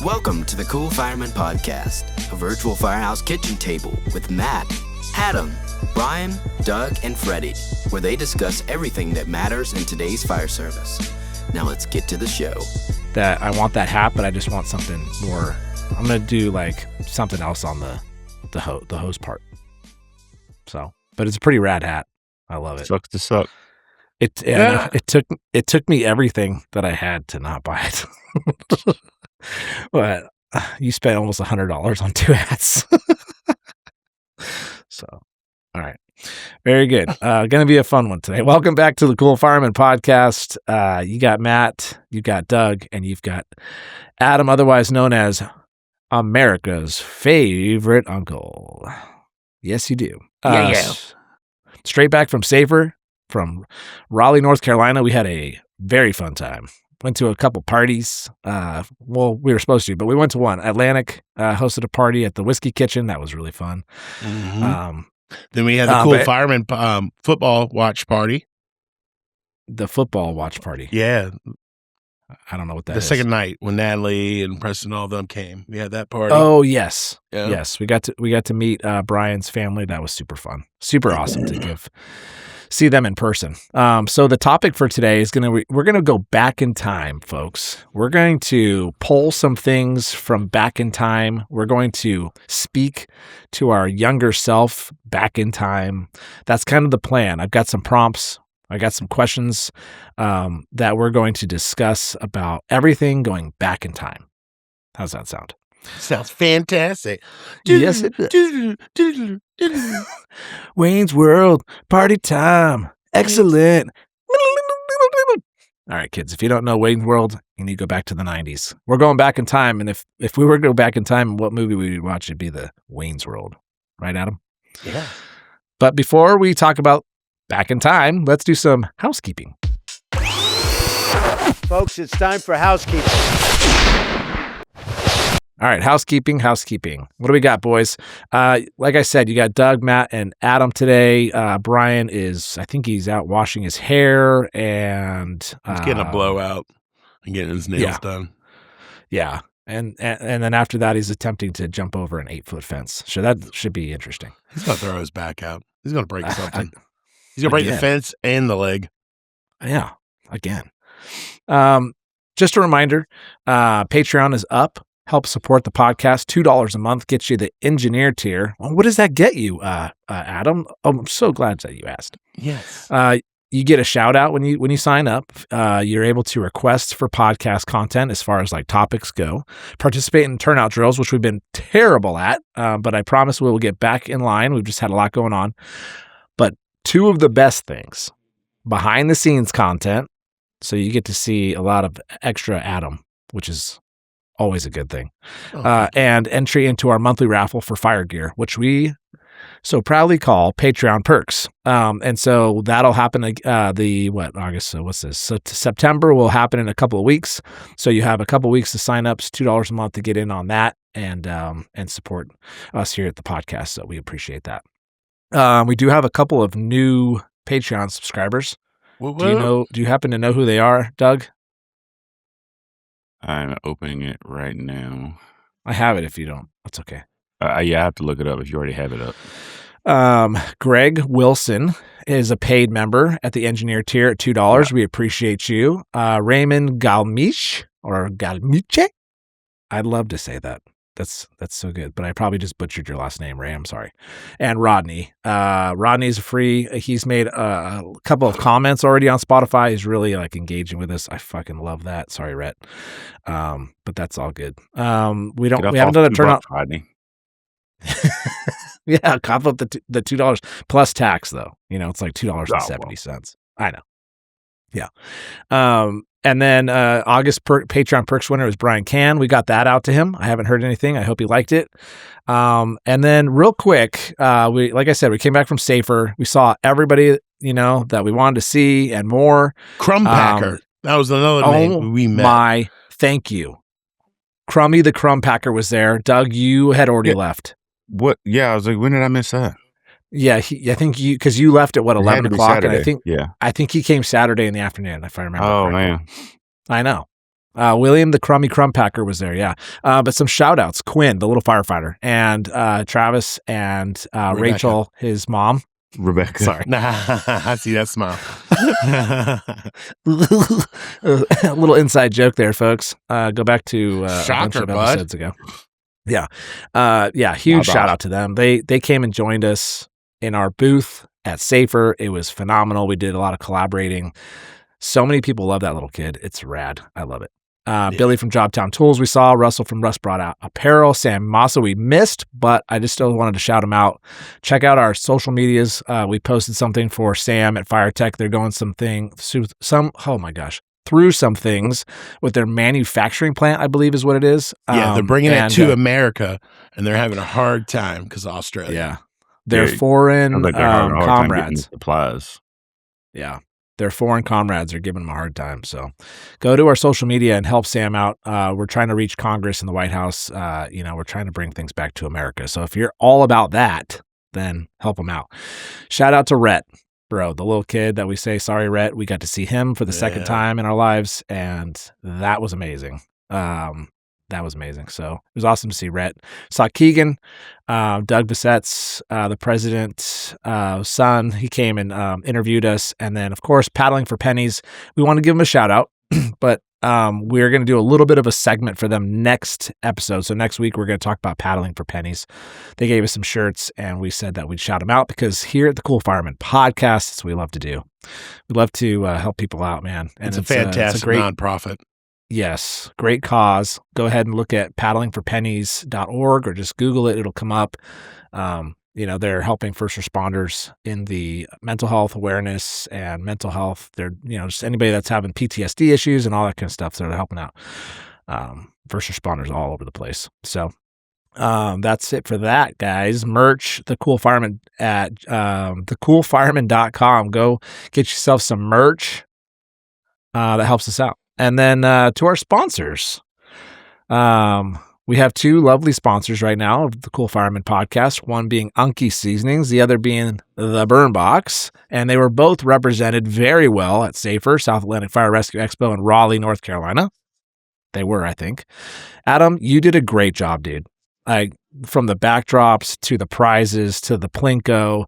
Welcome to the Cool Fireman Podcast, a virtual firehouse kitchen table with Matt, Adam, Brian, Doug, and Freddie, where they discuss everything that matters in today's fire service. Now let's get to the show. That I want that hat, but I just want something more. I'm gonna do like something else on the hose part. So, but it's a pretty rad hat. I love it. Sucks to suck. It took me everything that I had to not buy it. But you spent almost $100 on two hats. So, all right. Very good. Going to be a fun one today. Welcome back to the Cool Fireman Podcast. You got Matt, you got Doug, and you've got Adam, otherwise known as America's favorite uncle. Yes, you do. Yeah. Straight back from Safer, from Raleigh, North Carolina. We had a very fun time. Went to a couple parties. Well, we were supposed to, but we went to one. Atlantic hosted a party at the Whiskey Kitchen. That was really fun. Mm-hmm. Then we had the Cool Fireman football watch party. The football watch party. Yeah. I don't know what that is. The second night when Natalie and Preston, all of them came. We had that party. Oh, yes. Yeah. Yes. We got to meet Brian's family. That was super fun. Super awesome to see them in person. So the topic for today is we're going to go back in time, folks. We're going to pull some things from back in time. We're going to speak to our younger self back in time. That's kind of the plan. I've got some prompts. I got some questions that we're going to discuss about everything going back in time. How's that sound? Sounds fantastic. Yes, it does. Wayne's World, party time. Excellent. All right, kids, if you don't know Wayne's World, you need to go back to the 90s. We're going back in time, and if we were to go back in time, what movie we would watch? It'd be the Wayne's World. Right, Adam? Yeah. But before we talk about back in time, let's do some housekeeping. Folks, it's time for housekeeping. All right, housekeeping. What do we got, boys? Like I said, you got Doug, Matt, and Adam today. Brian I think he's out washing his hair and he's getting a blowout and getting his nails done. Yeah, and then after that, he's attempting to jump over an 8-foot fence. So that should be interesting. He's gonna throw his back out. He's gonna break something. He's gonna break the fence and the leg. Yeah, again. Just a reminder, Patreon is up. Help support the podcast. $2 a month gets you the engineer tier. Well, what does that get you, Adam? Oh, I'm so glad that you asked. Yes. You get a shout out when you sign up. You're able to request for podcast content as far as like topics go. Participate in turnout drills, which we've been terrible at, but I promise we will get back in line. We've just had a lot going on. But two of the best things, behind the scenes content. So you get to see a lot of extra Adam, which is always a good thing. And entry into our monthly raffle for fire gear, which we so proudly call Patreon perks. And so that'll happen August. So what's this? So September will happen in a couple of weeks. So you have a couple of weeks to sign up. It's $2 a month to get in on that and support us here at the podcast. So we appreciate that. We do have a couple of new Patreon subscribers. Do you happen to know who they are, Doug? I'm opening it right now. I have it if you don't. That's okay. Yeah, I have to look it up if you already have it up. Greg Wilson is a paid member at the engineer tier at $2. Yeah. We appreciate you. Raymond Galmiche or Galmiche. I'd love to say that. That's so good, but I probably just butchered your last name, Ray. I'm sorry. And Rodney. Rodney's free. He's made a couple of comments already on Spotify. He's really like engaging with us. I fucking love that. Sorry, Rhett. But that's all good. We haven't done a turnout. Rodney. Yeah, cough up the $2 plus tax though. It's like $2.70. I know. Yeah. And then August Patreon perks winner is Brian Can. We got that out to him. I haven't heard anything. I hope he liked it. And then real quick, like I said, we came back from Safer. We saw everybody, that we wanted to see and more. Crumb Packer. That was another name we met. Thank you. Crummy the Crumb Packer was there. Doug, you had already left. What? Yeah, I was like, when did I miss that? Yeah, I think because you left at 11 o'clock, and I think he came Saturday in the afternoon, if I remember. Oh correctly. man, I know. William the Crummy Crumb Packer was there, yeah. But some shout outs, Quinn, the little firefighter, and Travis and Rachel, his mom. Rebecca. Sorry. I see that smile. A little inside joke there, folks. Go back to a bunch of episodes ago. Yeah. Huge shout out to them. They came and joined us in our booth at Safer. It was phenomenal. We did a lot of collaborating. So many people love that little kid. It's rad. I love it. Billy from Jobtown Tools we saw, Russell from Russ Brought Out Apparel, Sam Massa we missed, but I just still wanted to shout him out. Check out our social medias. We posted something for Sam at FireTech. They're going through some things with their manufacturing plant, I believe is what it is. Yeah, they're bringing it to America, and they're having a hard time because of Australia. Yeah. They're foreign comrades. Supplies. Yeah. Their foreign comrades are giving them a hard time. So go to our social media and help Sam out. We're trying to reach Congress and the White House. We're trying to bring things back to America. So if you're all about that, then help him out. Shout out to Rhett, bro, the little kid that we say, sorry, Rhett. We got to see him for the second time in our lives, and that was amazing. That was amazing. So it was awesome to see Rhett. Saw Keegan, Doug Bissett's, the president's son. He came and interviewed us. And then, of course, Paddling for Pennies. We want to give him a shout out, but we're going to do a little bit of a segment for them next episode. So next week, we're going to talk about Paddling for Pennies. They gave us some shirts, and we said that we'd shout them out because here at the Cool Fireman Podcast, that's what we love to do. We love to help people out, man. And it's a fantastic nonprofit. Yes, great cause. Go ahead and look at paddlingforpennies.org or just Google it. It'll come up. They're helping first responders in the mental health awareness and mental health. They're, just anybody that's having PTSD issues and all that kind of stuff. So they're helping out first responders all over the place. So that's it for that, guys. Merch, the Cool Fireman at thecoolfireman.com. Go get yourself some merch that helps us out. And then to our sponsors, we have two lovely sponsors right now of the Cool Fireman Podcast, one being Unkie Seasonings, the other being the Burn Box. And they were both represented very well at Safer, South Atlantic Fire Rescue Expo in Raleigh, North Carolina. They were, I think. Adam, you did a great job, dude. From the backdrops to the prizes to the Plinko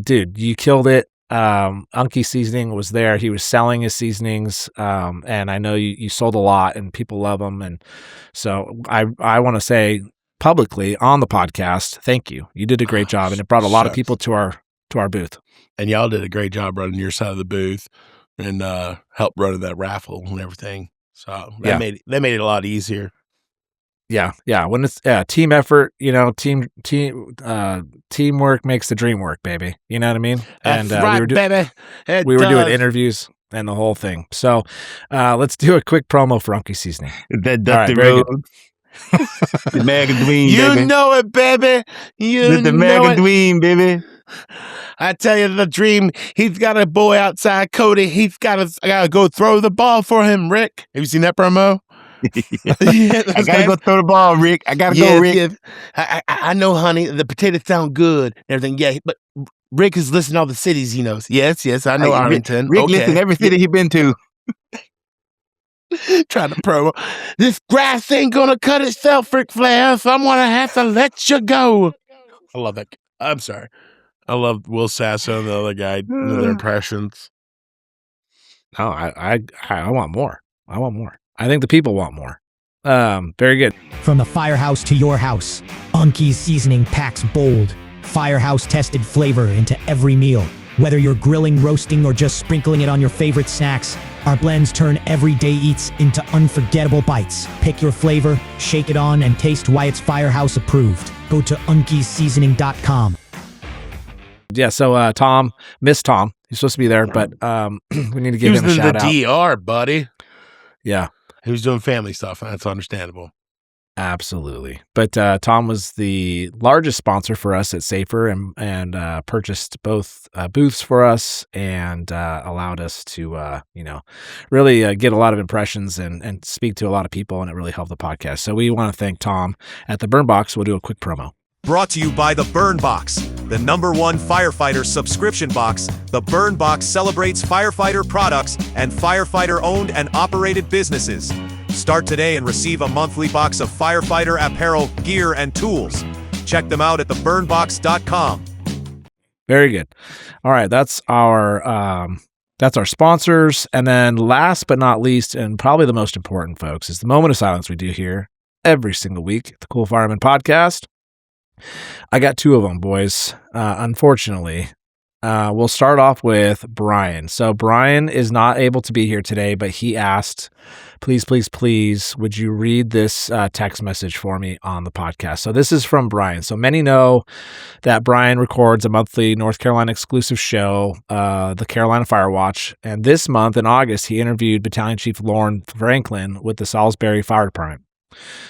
dude, you killed it. Unkie Seasoning was there. He was selling his seasonings. And I know you sold a lot and people love them. And so I want to say publicly on the podcast, thank you. You did a great job, and it brought a lot of people to our booth. And y'all did a great job running your side of the booth and helped running that raffle and everything. So that made it a lot easier. Yeah. When it's team effort, teamwork makes the dream work, baby. You know what I mean? And baby. We were doing interviews and the whole thing. So let's do a quick promo for Unkie Seasoning. That Dusty Road. The Magazine, baby. You know it, baby. The Magazine, baby. I tell you the dream. He's got a boy outside, Cody. I gotta go throw the ball for him, Rick. Have you seen that promo? I gotta go throw the ball, Rick. I gotta go, Rick. Yeah. I know, honey. The potatoes sound good and everything. Yeah, but Rick is listing all the cities he knows. Yes, I know Arlington. Rick listed every city he's been to. Trying to promo. This grass ain't gonna cut itself, Ric Flair, so I'm gonna have to let you go. I love that. I'm sorry. I love Will Sasso and the other guy and their impressions. No, I want more. I think the people want more. Very good. From the firehouse to your house, Unkie's Seasoning packs bold, firehouse-tested flavor into every meal. Whether you're grilling, roasting, or just sprinkling it on your favorite snacks, our blends turn everyday eats into unforgettable bites. Pick your flavor, shake it on, and taste why it's Firehouse approved. Go to unkieseasoning.com. Yeah, so Tom, Miss Tom, he's supposed to be there, but we need to give him a shout out. He was in the DR, buddy. Yeah. He was doing family stuff, and that's understandable. Absolutely. But Tom was the largest sponsor for us at Safer and purchased both booths for us and allowed us to, really get a lot of impressions and speak to a lot of people, and it really helped the podcast. So we want to thank Tom at the Burn Box. We'll do a quick promo. Brought to you by the Burn Box, the #1 firefighter subscription box. The Burn Box celebrates firefighter products and firefighter-owned and operated businesses. Start today and receive a monthly box of firefighter apparel, gear, and tools. Check them out at theburnbox.com. Very good. All right, that's our sponsors, and then last but not least, and probably the most important, folks, is the moment of silence we do here every single week at the Cool Fireman Podcast. I got two of them, boys. Unfortunately, we'll start off with Brian. So Brian is not able to be here today, but he asked, please, would you read this text message for me on the podcast? So this is from Brian. So many know that Brian records a monthly North Carolina exclusive show, the Carolina Fire Watch. And this month in August, he interviewed Battalion Chief Lauren Franklin with the Salisbury Fire Department.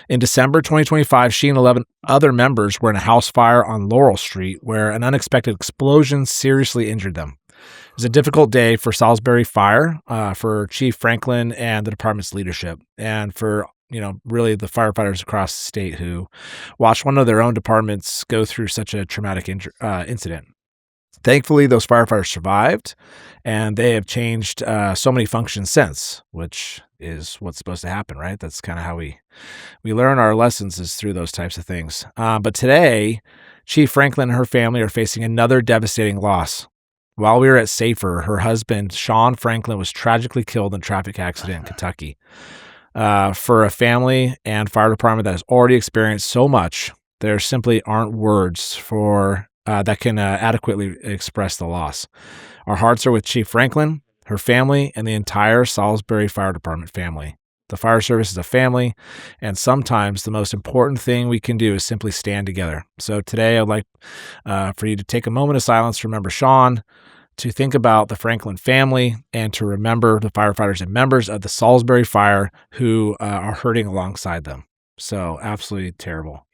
In December 2025, she and 11 other members were in a house fire on Laurel Street where an unexpected explosion seriously injured them. It was a difficult day for Salisbury Fire, for Chief Franklin and the department's leadership, and for really the firefighters across the state who watched one of their own departments go through such a traumatic incident. Thankfully, those firefighters survived, and they have changed so many functions since, which is what's supposed to happen, right? That's kind of how we learn our lessons, is through those types of things. But today, Chief Franklin and her family are facing another devastating loss. While we were at Safer, her husband, Sean Franklin, was tragically killed in a traffic accident in Kentucky. For a family and fire department that has already experienced so much, there simply aren't words for that can adequately express the loss. Our hearts are with Chief Franklin, her family, and the entire Salisbury Fire Department family. The fire service is a family, and sometimes the most important thing we can do is simply stand together. So today I'd like for you to take a moment of silence to remember Sean, to think about the Franklin family, and to remember the firefighters and members of the Salisbury Fire who are hurting alongside them. So absolutely terrible,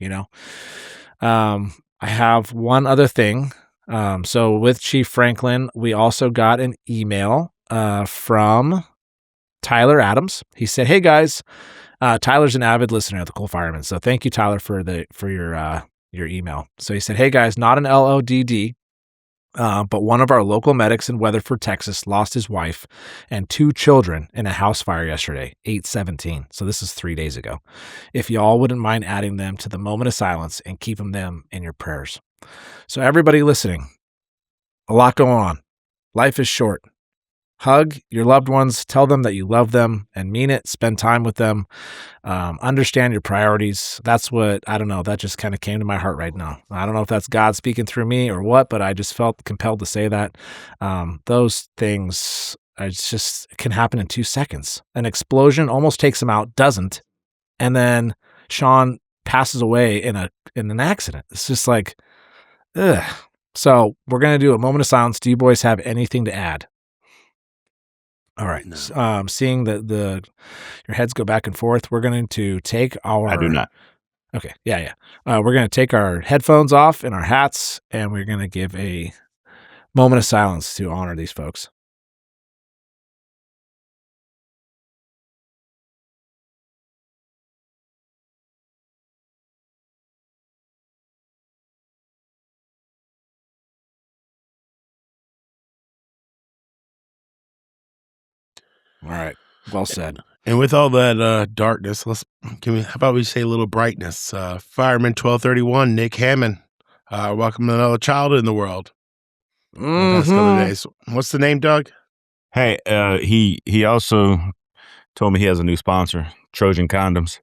I have one other thing. So with Chief Franklin, we also got an email from Tyler Adams. He said, "Hey guys, Tyler's an avid listener of the Cool Fireman, so thank you, Tyler, for your email." So he said, "Hey guys, not an LODD, but one of our local medics in Weatherford, Texas, lost his wife and 2 children in a house fire yesterday, 8/17. So this is 3 days ago. If y'all wouldn't mind adding them to the moment of silence and keeping them in your prayers." So everybody listening, a lot going on. Life is short. Hug your loved ones. Tell them that you love them and mean it. Spend time with them. Understand your priorities. That's what, I don't know, that just kind of came to my heart right now. I don't know if that's God speaking through me or what, but I just felt compelled to say that. Those things just can happen in 2 seconds. An explosion almost takes him out, doesn't. And then Sean passes away in an accident. It's just like, ugh. So we're going to do a moment of silence. Do you boys have anything to add? All right. No. Seeing that your heads go back and forth, we're going to take our... I do not. Okay. Yeah. We're going to take our headphones off and our hats, and we're going to give a moment of silence to honor these folks. All right. Well said. And with all that darkness, how about we say a little brightness? Fireman 1231, Nick Hammond. Welcome another child in the world. The past couple of days. What's the name, Doug? Hey, he also told me he has a new sponsor, Trojan Condoms.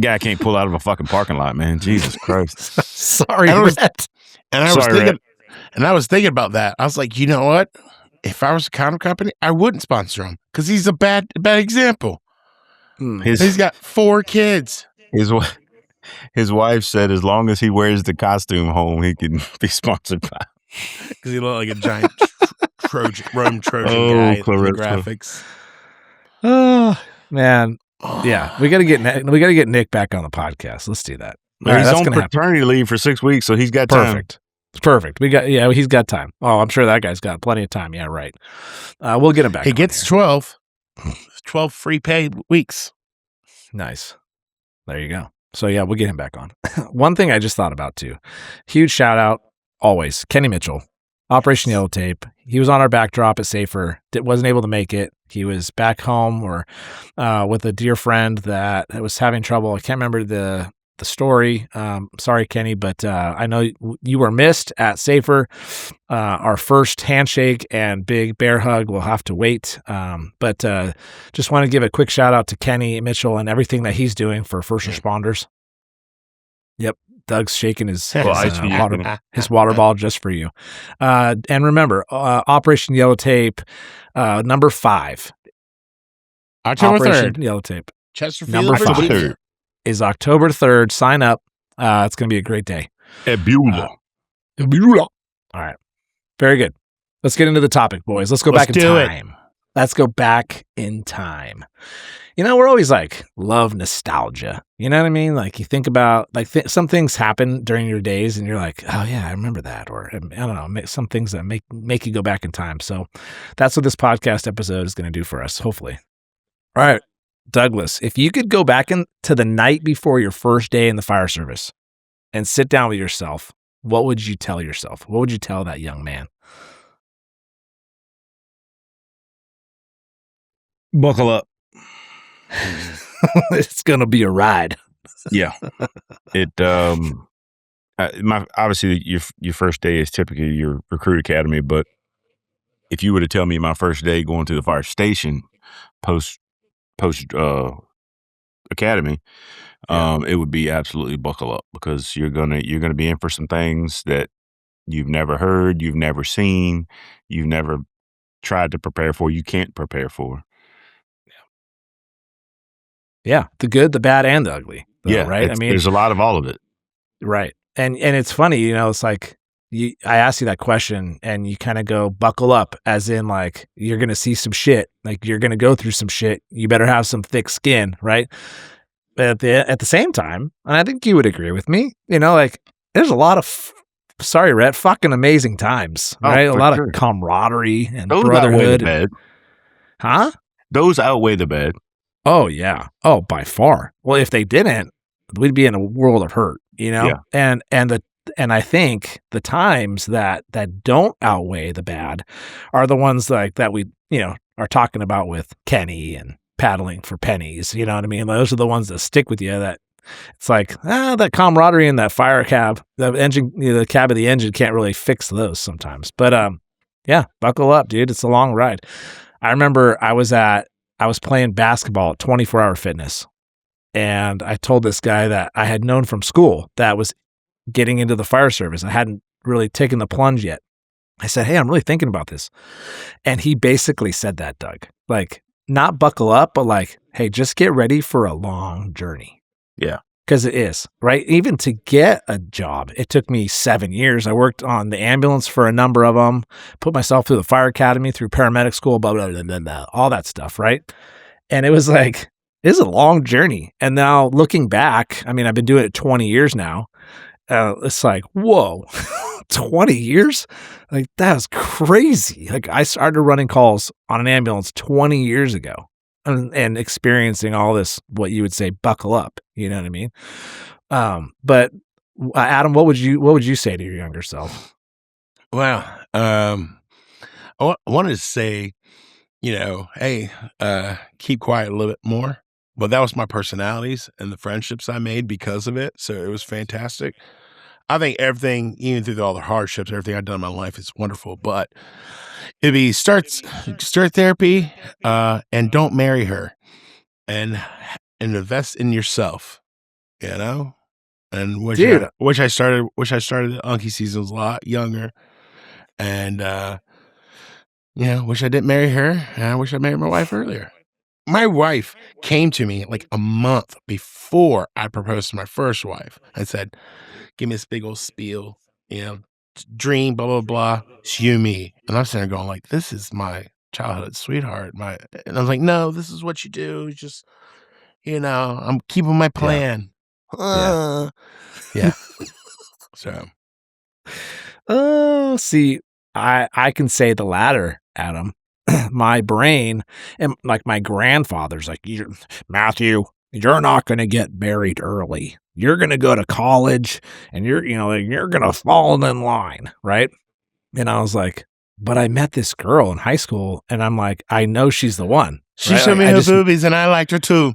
Guy can't pull out of a fucking parking lot, man. Jesus Christ. Sorry, Rhett. I was thinking about that. I was like, you know what? If I was a condom company, I wouldn't sponsor him because he's a bad example. He's got 4 kids. His wife said as long as he wears the costume home, he can be sponsored by. Because he looked like a giant Trojan guy in the graphics. Oh man, yeah, we got to get Nick back on the podcast. Let's do that. Right, he's on paternity leave for 6 weeks, so he's got time. Perfect. He's got time. Oh, I'm sure that guy's got plenty of time. Yeah, right. We'll get him back. He gets 12 free paid weeks. Nice. There you go. So yeah, we'll get him back on. One thing I just thought about too. Huge shout out always, Kenny Mitchell, Operation Yellow Tape. He was on our backdrop at Safer. Wasn't able to make it. He was back home or with a dear friend that was having trouble. I can't remember the story. Sorry, Kenny, but I know you were missed at Safer. Our first handshake and big bear hug will have to wait. But just want to give a quick shout out to Kenny Mitchell and everything that he's doing for first responders. Yep. Doug's shaking his water ball just for you. And remember, Operation Yellow Tape, number 5. October Operation 3rd. Yellow Tape. Chesterfield. Number 5 October 3rd. is October 3rd. Sign up. It's going to be a great day. At Beulah. All right. Very good. Let's get into the topic, boys. Let's go back in time. Let's go back in time. You know, we're always like, love nostalgia. You know what I mean? Like, you think about, like, some things happen during your days and you're like, oh, yeah, I remember that. Or, I don't know, some things that make you go back in time. So that's what this podcast episode is going to do for us, hopefully. All right, Douglas, if you could go back into the night before your first day in the fire service and sit down with yourself, what would you tell yourself? What would you tell that young man? Buckle up. It's going to be a ride. Yeah. It obviously your first day is typically your recruit academy, but if you were to tell me my first day going to the fire station post academy, it would be absolutely buckle up, because you're gonna be in for some things that you've never heard, you've never seen, you've never tried to prepare for, you can't prepare for. Yeah, the good, the bad, and the ugly. Though, Yeah, right. I mean, there's a lot of all of it. Right, and it's funny, you know. It's like I asked you that question, and you kind of go buckle up, as in like you're gonna see some shit, like you're gonna go through some shit. You better have some thick skin, right? But at the same time, and I think you would agree with me, you know, like there's a lot of sorry, Rhett, fucking amazing times, right? A lot of camaraderie and Those brotherhood. outweigh the bad. Huh? Those outweigh the bad. Oh yeah. Oh, by far. Well, if they didn't, we'd be in a world of hurt, you know? Yeah. And I think the times that don't outweigh the bad are the ones like that we, you know, are talking about with Kenny and paddling for pennies, you know what I mean? Those are the ones that stick with you, that it's like, that camaraderie in that fire cab, the engine, you know, the cab of the engine can't really fix those sometimes. But yeah, buckle up, dude. It's a long ride. I remember I was playing basketball at 24 Hour Fitness, and I told this guy that I had known from school that was getting into the fire service. I hadn't really taken the plunge yet. I said, hey, I'm really thinking about this. And he basically said that, Doug, like, not buckle up, but like, hey, just get ready for a long journey. Yeah. Because it is, right? Even to get a job, it took me 7 years. I worked on the ambulance for a number of them, put myself through the fire academy, through paramedic school, blah, blah, blah, blah, blah, all that stuff, right? And it was like, it's a long journey. And now looking back, I mean, I've been doing it 20 years now. It's like, whoa, 20 years? Like, that's crazy. Like, I started running calls on an ambulance 20 years ago. And experiencing all this, what you would say, buckle up. You know what I mean? But Adam, what would you say to your younger self? Well, I wanted to say, you know, hey, keep quiet a little bit more. But that was my personalities and the friendships I made because of it. So it was fantastic. I think everything, even through all the hardships, everything I've done in my life is wonderful. But it'd be start therapy, and don't marry her, and invest in yourself, you know. And which I started the Unkie seasons a lot younger, and you know, wish I didn't marry her, and I wish I married my wife earlier. My wife came to me like a month before I proposed to my first wife and said, give me this big old spiel, you know, dream, blah, blah, blah. It's you, me. And I'm sitting there going like, this is my childhood sweetheart. And I was like, no, this is what you do. Just, you know, I'm keeping my plan. Yeah. So. Oh, see, I can say the latter, Adam. My brain and like my grandfather's like, Matthew, you're not going to get married early. You're going to go to college and you're going to fall in line. Right. And I was like, but I met this girl in high school and I'm like, I know she's the one. She right? showed me her boobies and I liked her too.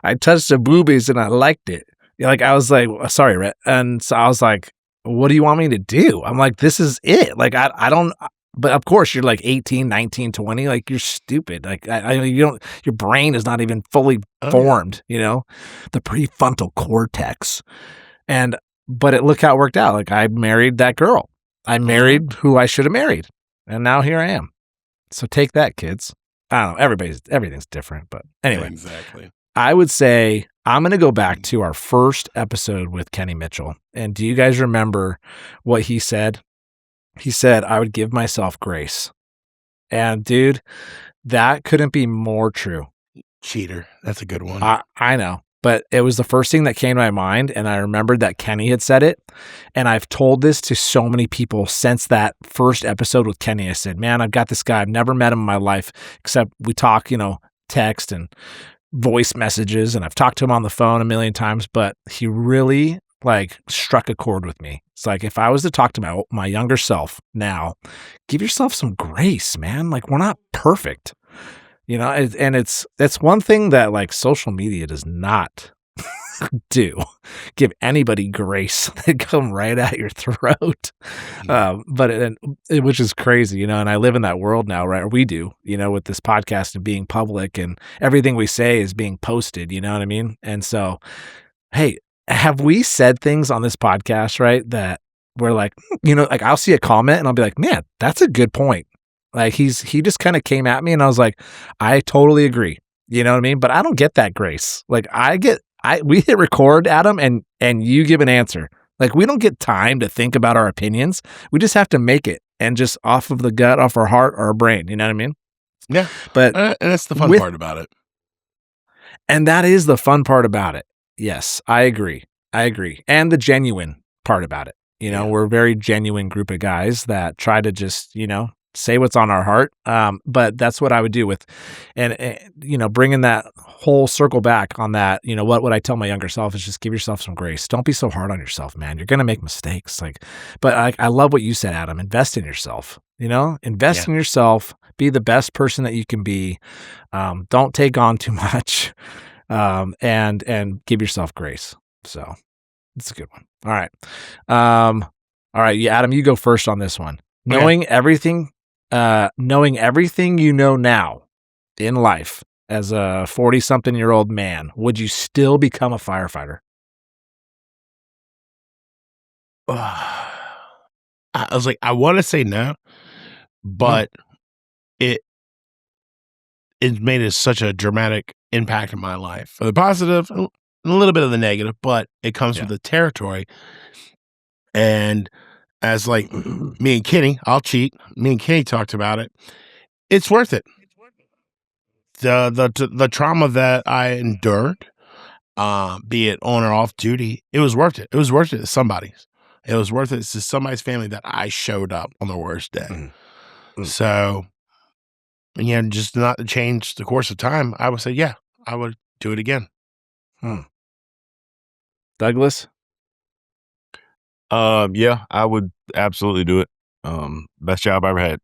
I touched her boobies and I liked it. Like, I was like, sorry, Rhett. And so I was like, what do you want me to do? I'm like, this is it. Like, I don't, but of course you're like 18, 19, 20. Like, you're stupid. Like, you don't, your brain is not even fully formed, the prefrontal cortex. But look how it worked out. Like, I married that girl. I married who I should have married. And now here I am. So take that, kids. I don't know. Everything's different. But anyway. Exactly. I would say I'm going to go back to our first episode with Kenny Mitchell. And do you guys remember what he said? He said, I would give myself grace. And dude, that couldn't be more true. Cheater. That's a good one. I know. But it was the first thing that came to my mind. And I remembered that Kenny had said it. And I've told this to so many people since that first episode with Kenny. I said, man, I've got this guy. I've never met him in my life, except we talk, text and voice messages. And I've talked to him on the phone a million times, but he really struck a chord with me. It's like, if I was to talk to my younger self now, give yourself some grace, man. Like, we're not perfect. And it's one thing that social media does not do. Give anybody grace. They come right at your throat. Which is crazy, and I live in that world now, right? Or we do, with this podcast and being public and everything we say is being posted, you know what I mean? And so, hey, have we said things on this podcast, right? That we're like, I'll see a comment and I'll be like, man, that's a good point. Like he just kind of came at me and I was like, I totally agree. You know what I mean? But I don't get that grace. Like we hit record, Adam, and you give an answer. Like, we don't get time to think about our opinions. We just have to make it and just off of the gut, off our heart, or our brain. You know what I mean? Yeah. But and that's the fun part about it. And that is the fun part about it. Yes, I agree. And the genuine part about it. We're a very genuine group of guys that try to just, say what's on our heart. But that's what I would do with, and bringing that whole circle back on that, what would I tell my younger self is just give yourself some grace. Don't be so hard on yourself, man. You're going to make mistakes. But I love what you said, Adam. Invest in yourself, invest in yourself, be the best person that you can be. Don't take on too much, and give yourself grace. So it's a good one. All right. All right. Yeah, Adam, you go first on this one. Knowing everything you know now in life as a 40-something-year-old man, would you still become a firefighter? I was like, I want to say no, but it made such a dramatic impact in my life. For the positive and a little bit of the negative, but it comes with the territory. And as me and Kenny, I'll cheat. Me and Kenny talked about it. It's worth it. The trauma that I endured, be it on or off duty, it was worth it. It was worth it to somebody's. It was worth it to somebody's family that I showed up on the worst day. Mm-hmm. So, just not to change the course of time, I would say, yeah, I would do it again. Douglas? Yeah, I would absolutely do it. Best job I ever had.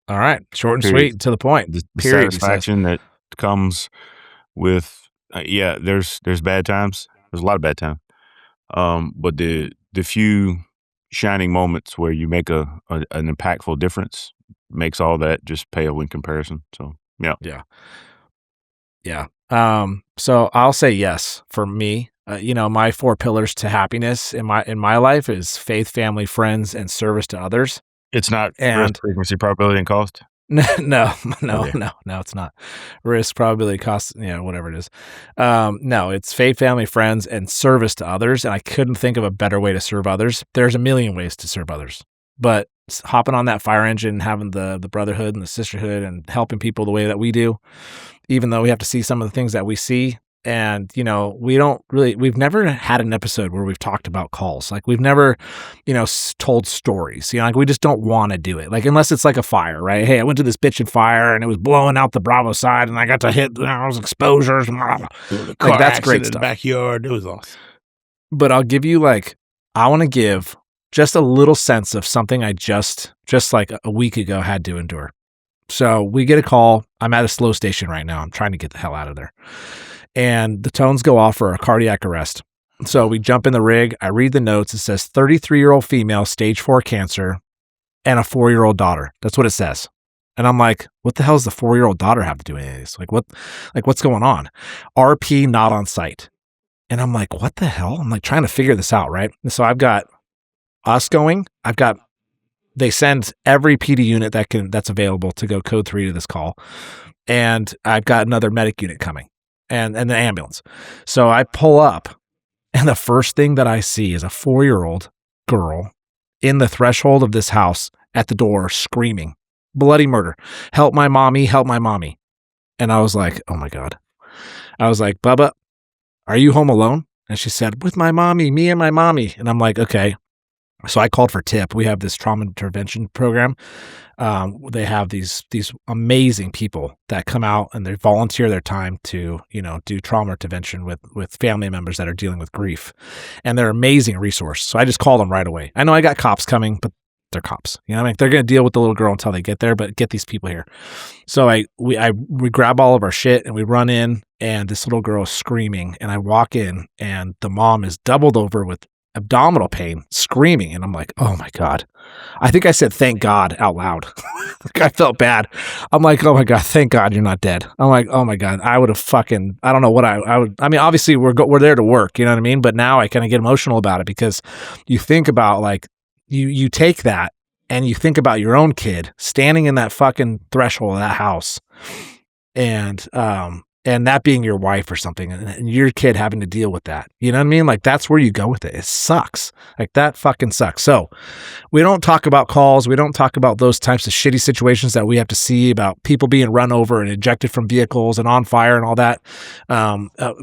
All right. Short and sweet, to the point. The satisfaction that comes with, there's bad times. There's a lot of bad times. But the few shining moments where you make an impactful difference makes all that just pale in comparison. So, yeah. So I'll say yes for me. My 4 pillars to happiness in my life is faith, family, friends, and service to others. It's not risk, frequency, probability, and cost. No, it's not. Risk, probability, cost, whatever it is. No, it's faith, family, friends, and service to others. And I couldn't think of a better way to serve others. There's a million ways to serve others, but hopping on that fire engine, having the brotherhood and the sisterhood and helping people the way that we do, even though we have to see some of the things that we see, And, we've never had an episode where we've talked about calls. Like we've never, told stories, like we just don't want to do it. Like, unless it's like a fire, right? Hey, I went to this bitchin' fire and it was blowing out the Bravo side and I got to hit those exposures. Car Like, that's great accident in stuff. the backyard. It was awesome. But I'll give you I want to give just a little sense of something I just like a week ago had to endure. So we get a call. I'm at a slow station right now. I'm trying to get the hell out of there. And the tones go off for a cardiac arrest. So we jump in the rig. I read the notes. It says 33-year-old female, stage 4 cancer, and a 4-year-old daughter. That's what it says. And I'm like, what the hell does the 4-year-old daughter have to do with any of this? What's going on? RP not on site. And I'm like, what the hell? I'm like trying to figure this out, right? And so I've got us going. They send every PD unit that's available to go code 3 to this call. And I've got another medic unit coming. And the ambulance. So I pull up, and the first thing that I see is a 4-year-old girl in the threshold of this house at the door screaming, bloody murder. Help my mommy, help my mommy. And I was like, oh my God. I was like, Bubba, are you home alone? And she said, with my mommy, me and my mommy. And I'm like, okay. So I called for TIP. We have this trauma intervention program. They have these amazing people that come out and they volunteer their time to, do trauma intervention with family members that are dealing with grief. And they're an amazing resource. So I just called them right away. I know I got cops coming, but they're cops. They're going to deal with the little girl until they get there, but get these people here. So we grab all of our shit and we run in, and this little girl is screaming, and I walk in and the mom is doubled over with abdominal pain, screaming. And I'm like, oh my God. I think I said, thank God out loud. I felt bad. I'm like, oh my God, thank God you're not dead. I'm like, oh my God, I would have I don't know what I would, obviously we're there to work, you know what I mean? But now I kind of get emotional about it because you think about you take that and you think about your own kid standing in that fucking threshold of that house and that being your wife or something, and your kid having to deal with that. You know what I mean? That's where you go with it. It sucks. That fucking sucks. So we don't talk about calls. We don't talk about those types of shitty situations that we have to see about people being run over and ejected from vehicles and on fire and all that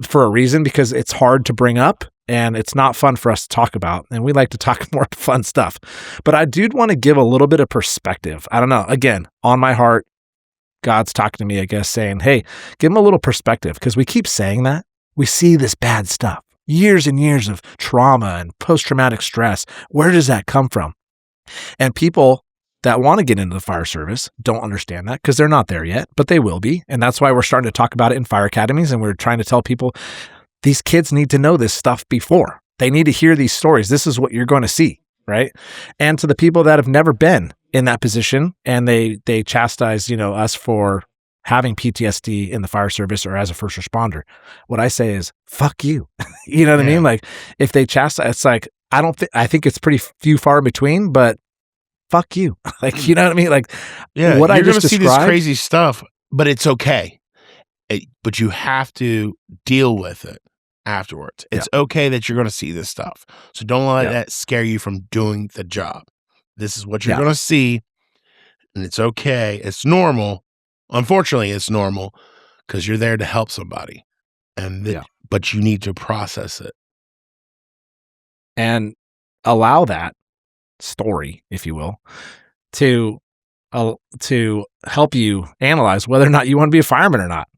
for a reason, because it's hard to bring up and it's not fun for us to talk about. And we like to talk more fun stuff. But I do want to give a little bit of perspective. I don't know. Again, on my heart, God's talking to me, I guess, saying, hey, give them a little perspective, because we keep saying that. We see this bad stuff, years and years of trauma and post-traumatic stress. Where does that come from? And people that want to get into the fire service don't understand that because they're not there yet, but they will be. And that's why we're starting to talk about it in fire academies. And we're trying to tell people these kids need to know this stuff before. They need to hear these stories. This is what you're going to see, right? And to the people that have never been in that position and they chastise, us for having PTSD in the fire service or as a first responder, what I say is, fuck you. You know what I mean? If they chastise, it's I think it's pretty few far in between, but fuck you. You know what I mean? What you're I going just to see described, this crazy stuff, but it's okay. But you have to deal with it afterwards. It's okay that you're going to see this stuff. So don't let that scare you from doing the job. This is what you're going to see, and it's okay. It's normal. Unfortunately, it's normal because you're there to help somebody, but you need to process it and allow that story, if you will, to help you analyze whether or not you want to be a fireman or not.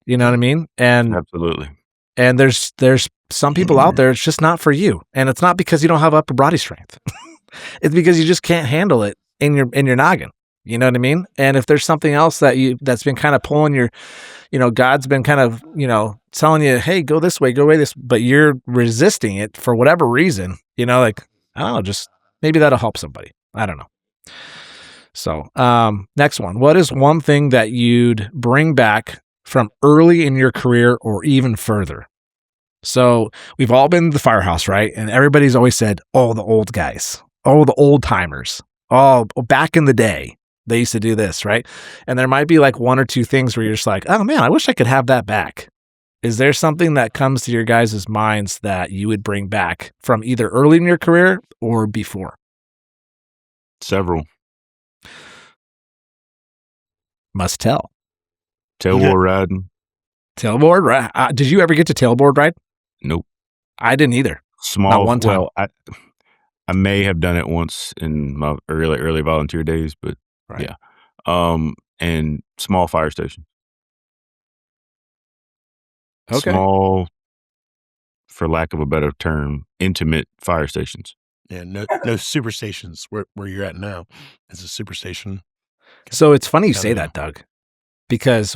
You know what I mean? And absolutely. And there's some people out there, it's just not for you, and it's not because you don't have upper body strength. It's because you just can't handle it in your noggin. You know what I mean? And if there's something else that's been kind of pulling your, God's been kind of, telling you, hey, go this way, but you're resisting it for whatever reason, I don't know, just maybe that'll help somebody. I don't know. So, next one. What is one thing that you'd bring back from early in your career or even further? So we've all been to the firehouse, right? And everybody's always said, oh, the old guys, oh, the old timers, oh, back in the day, they used to do this, right? And there might be one or two things where you're just like, oh man, I wish I could have that back. Is there something that comes to your guys' minds that you would bring back from either early in your career or before? Several. Must tell. Tail war riding. Tailboard, right? Did you ever get to tailboard ride? Nope. I didn't either. Small. Not one time. Well, I may have done it once in my early volunteer days, but Right. yeah. And small fire station. Okay. Small, for lack of a better term, intimate fire stations. Yeah, no super stations where you're at now. It's a super station. So it's funny you Kinda say that, Doug, because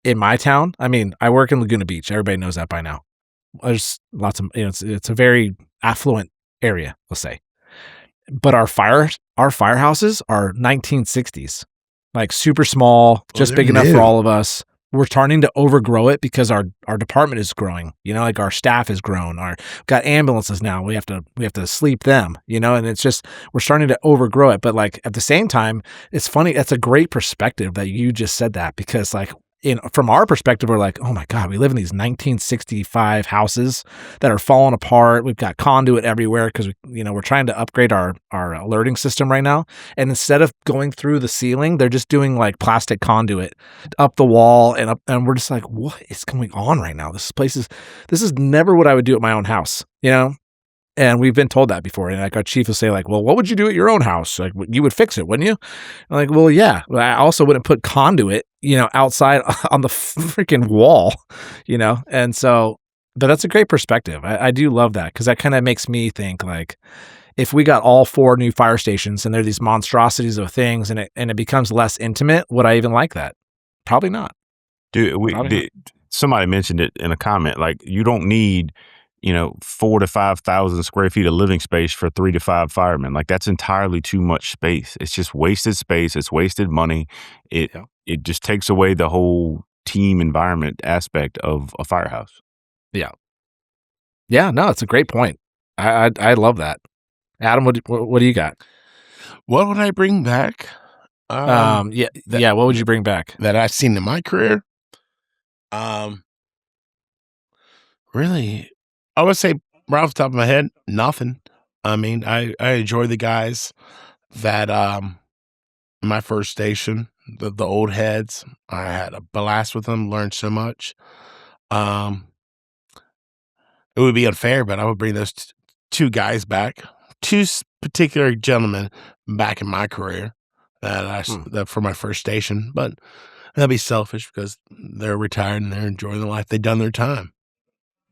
in my town, I mean, I work in Laguna Beach. Everybody knows that by now. There's lots of, it's a very affluent area, we'll say. But our firehouses are 1960s, like super small, just they're big enough new. for all of us. We're starting to overgrow it because our department is growing. Like our staff has grown. We've got ambulances now. We have to sleep them. And it's just we're starting to overgrow it. But like at the same time, it's funny. That's a great perspective that you just said that, because like from our perspective, we're like, oh my God, we live in these 1965 houses that are falling apart. We've got conduit everywhere because we're trying to upgrade our alerting system right now. And instead of going through the ceiling, they're just doing like plastic conduit up the wall and up. And we're just like, what is going on right now? This is never what I would do at my own house, And we've been told that before. And like our chief will say like, well, what would you do at your own house? Like you would fix it, wouldn't you? I'm like, well, yeah. I also wouldn't put conduit, outside on the freaking wall, And so, but that's a great perspective. I do love that, because that kind of makes me think like, if we got all 4 new fire stations and they're these monstrosities of things and it becomes less intimate, would I even like that? Probably not. Dude, somebody mentioned it in a comment. Like, you don't need 4,000 to 5,000 square feet of living space for 3 to 5 firemen. Like, that's entirely too much space. It's just wasted space. It's wasted money. It just takes away the whole team environment aspect of a firehouse. Yeah. Yeah. No, it's a great point. I love that. Adam, what do you got? What would I bring back? What would you bring back that I've seen in my career? Really, I would say right off the top of my head, nothing. I mean, I enjoy the guys that my first station, the old heads. I had a blast with them, learned so much. It would be unfair, but I would bring those 2 guys back, 2 particular gentlemen back in my career that for my first station. But that'd be selfish because they're retired and they're enjoying their life. They've done their time.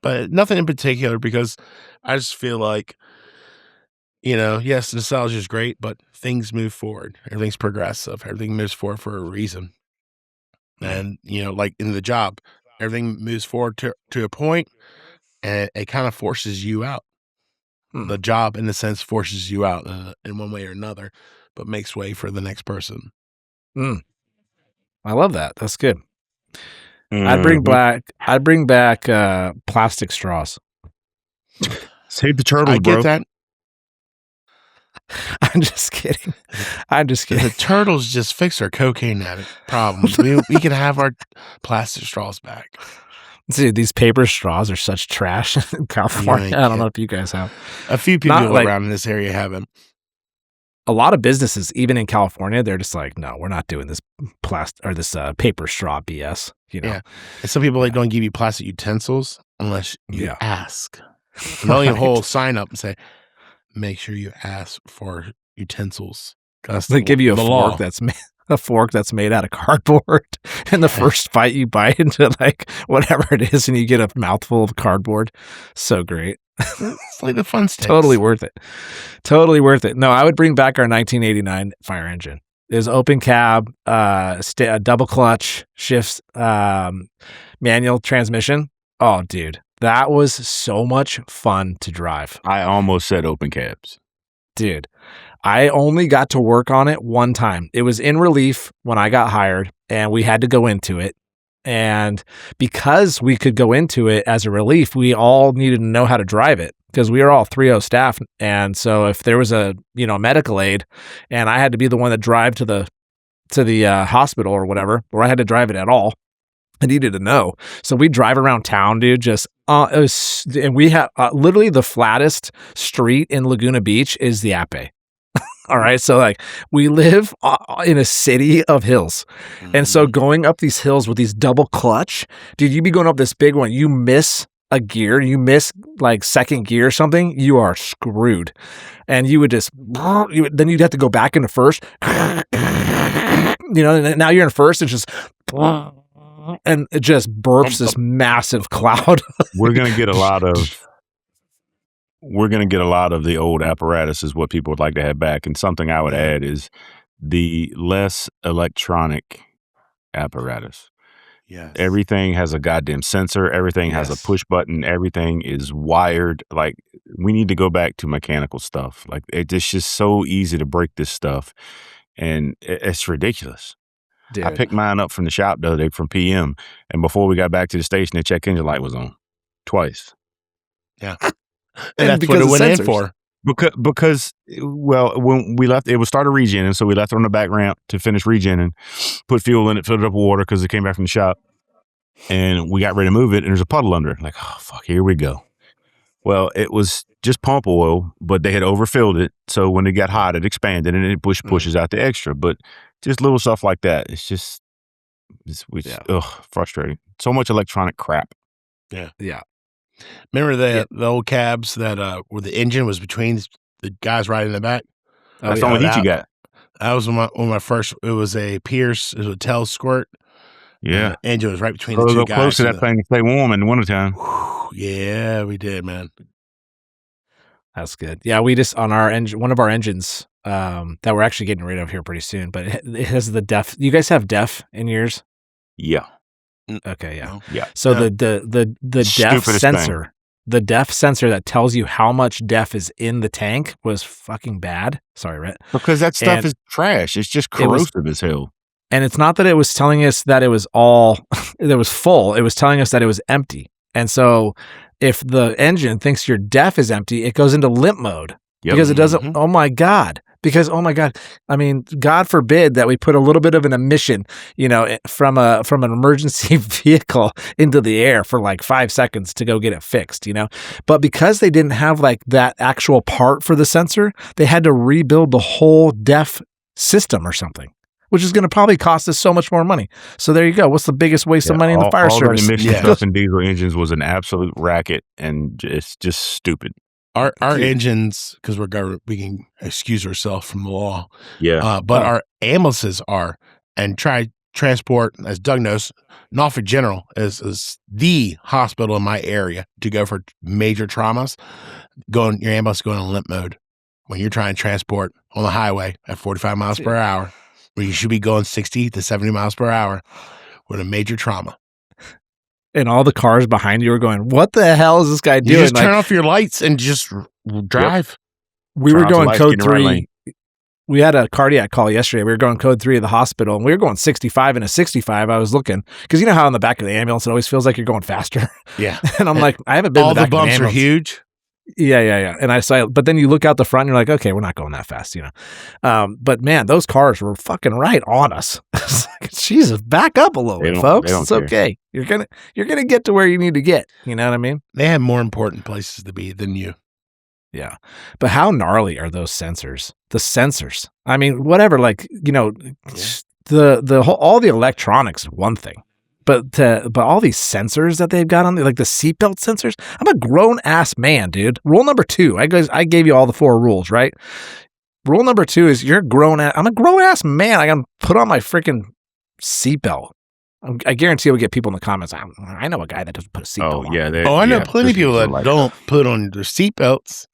But nothing in particular, because I just feel like, yes, nostalgia is great, but things move forward. Everything's progressive. Everything moves forward for a reason. And, like in the job, everything moves forward to a point, and it kind of forces you out. The job, in a sense, forces you out in one way or another, but makes way for the next person. I love that. That's good. I'd bring back plastic straws. Save the turtles, I get that. I'm just kidding. The turtles just fix our cocaine addict problems. we can have our plastic straws back. See, these paper straws are such trash in California. I don't know if you guys have. A few people around in this area have them. A lot of businesses, even in California, they're just like, no, we're not doing this paper straw BS. Yeah. And some people don't give you plastic utensils unless you ask. And they'll whole sign up and say, make sure you ask for utensils. They give you a fork that's made out of cardboard, and the first bite you bite into like whatever it is, and you get a mouthful of cardboard. So great. It's like the fun sticks. Totally worth it. No, I would bring back our 1989 fire engine. It was open cab, double clutch shifts, manual transmission. Oh, dude, that was so much fun to drive. I almost said open cabs. Dude, I only got to work on it one time. It was in relief when I got hired, and we had to go into it. And because we could go into it as a relief, we all needed to know how to drive it, because we were all 3-0 staff. And so if there was a medical aid and I had to be the one that drive to the hospital or whatever, or I had to drive it at all, I needed to know. So we drive around town, dude. And we have literally the flattest street in Laguna Beach is the Ape. All right. So like we live in a city of hills. And so going up these hills with these double clutch, dude, you be going up this big one. You miss a gear, you miss like second gear or something, you are screwed. And you would just, then you'd have to go back into first. You know, and now you're in first, it's just, and it just burps this massive cloud. We're going to get a lot of the old apparatus is what people would like to have back. And something I would add is the less electronic apparatus. Yes. Everything has a goddamn sensor. Everything has a push button. Everything is wired. Like, we need to go back to mechanical stuff. Like, it's just so easy to break this stuff. And it's ridiculous. Dude. I picked mine up from the shop the other day from PM. And before we got back to the station, the check engine light was on twice. Yeah. And that's what it went in for. Because, well, when we left, it was started regenning, so we left it on the back ramp to finish regenning, put fuel in it, filled it up with water because it came back from the shop, and we got ready to move it, and there's a puddle under it. Like, oh, fuck, here we go. Well, it was just pump oil, but they had overfilled it, so when it got hot, it expanded, and it pushes out the extra. But just little stuff like that. It's just, frustrating. So much electronic crap. Yeah. Remember the old cabs that where the engine was between the guys riding in the back? That's the only heat you got. That was one of my first. It was a Pierce. It was a tail squirt. Yeah, the engine was right between the two guys. Close to that thing to stay warm in the wintertime. Yeah, we did, man. That's good. Yeah, we just on our engine, one of our engines that we're actually getting rid of here pretty soon, but it has the DEF. You guys have DEF in yours? Yeah. Okay, yeah. Yeah. So the DEF sensor, thing. The DEF sensor that tells you how much DEF is in the tank was fucking bad. Sorry, Rhett. Because that stuff is trash. It's just corrosive as hell. And it's not that it was telling us that it was all that was full. It was telling us that it was empty. And so if the engine thinks your DEF is empty, it goes into limp mode because it doesn't. Oh my God. Because, oh my God, I mean, God forbid that we put a little bit of an emission, you know, from an emergency vehicle into the air for like 5 seconds to go get it fixed, you know. But because they didn't have like that actual part for the sensor, they had to rebuild the whole DEF system or something, which is going to probably cost us so much more money. So there you go. What's the biggest waste of money in the fire service? All the emission stuff in diesel engines was an absolute racket, and it's just stupid. Our engines, because we're government, we can excuse ourselves from the law. Yeah. But our ambulances are, and transport, as Doug knows, Norfolk General is the hospital in my area to go for major traumas. Your ambulance going in limp mode when you're trying to transport on the highway at 45 miles per hour, where you should be going 60 to 70 miles per hour with a major trauma. And all the cars behind you are going, what the hell is this guy doing? You just turn off your lights and just drive. We were going code 3. We had a cardiac call yesterday. We were going code 3 of the hospital, and we were going 65 in a 65. I was looking, because you know how in the back of the ambulance, it always feels like you're going faster. Yeah. And I'm like, I haven't been all in the back the bumps of the are huge. Yeah. And I saw, but then you look out the front and you're like, okay, we're not going that fast, you know. But man, those cars were fucking right on us. Jesus, back up a little bit, folks. It's okay. You're gonna get to where you need to get. You know what I mean? They have more important places to be than you. Yeah. But how gnarly are those sensors? The sensors. I mean, whatever, like, you know, the whole, all the electronics is one thing. But all these sensors that they've got on there, like the seatbelt sensors, I'm a grown ass man, dude. Rule number 2, I gave you all the 4 rules, right? Rule number 2 is I'm a grown ass man. I gotta put on my freaking seatbelt. I guarantee you'll get people in the comments. I know a guy that doesn't put a seatbelt on. Yeah. I know plenty of people that don't put on their seatbelts.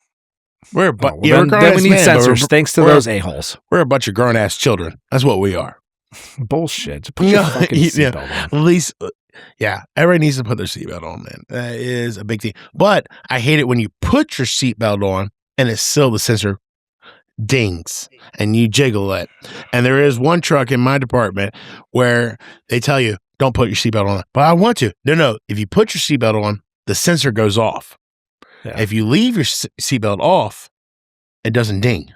Then we need sensors thanks to those a-holes. We're a bunch of grown ass children. That's what we are. Bullshit. Put your fucking seatbelt on. At least, everybody needs to put their seatbelt on, man. That is a big thing. But I hate it when you put your seatbelt on and it's still the sensor dings and you jiggle it. And there is one truck in my department where they tell you, don't put your seatbelt on. But I want to. No. If you put your seatbelt on, the sensor goes off. Yeah. If you leave your seatbelt off, it doesn't ding.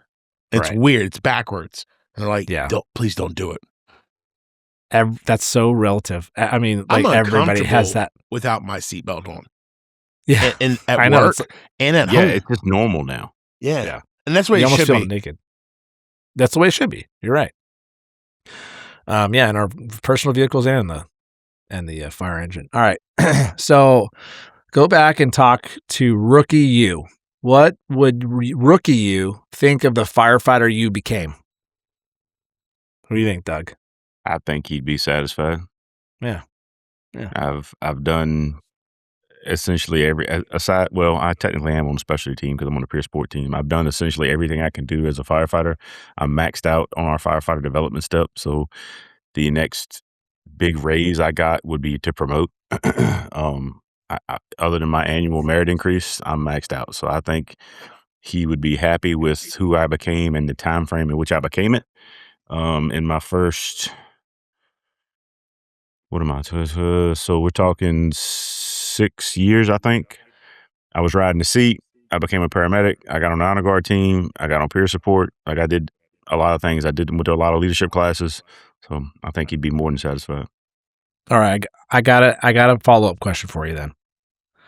It's weird. It's backwards. And they're like, please don't do it. That's so relative. I mean, like everybody has that without my seatbelt on. Yeah, and at work and at home. Yeah, it's just normal now. Yeah, and that's where you almost should feel be naked. That's the way it should be. You're right. Yeah, in our personal vehicles and the fire engine. All right. So go back and talk to rookie you. What would rookie you think of the firefighter you became? What do you think, Doug? I think he'd be satisfied. Yeah. I've done essentially aside. Well, I technically am on a specialty team because I'm on a peer sport team. I've done essentially everything I can do as a firefighter. I'm maxed out on our firefighter development step. So the next big raise I got would be to promote. Other than my annual merit increase, I'm maxed out. So I think he would be happy with who I became and the time frame in which I became it. In my first, what am I? So we're talking 6 years, I think. I was riding the seat. I became a paramedic. I got on the honor guard team. I got on peer support. Like I did a lot of things. I went to a lot of leadership classes. So I think he'd be more than satisfied. All right. I got a follow-up question for you then.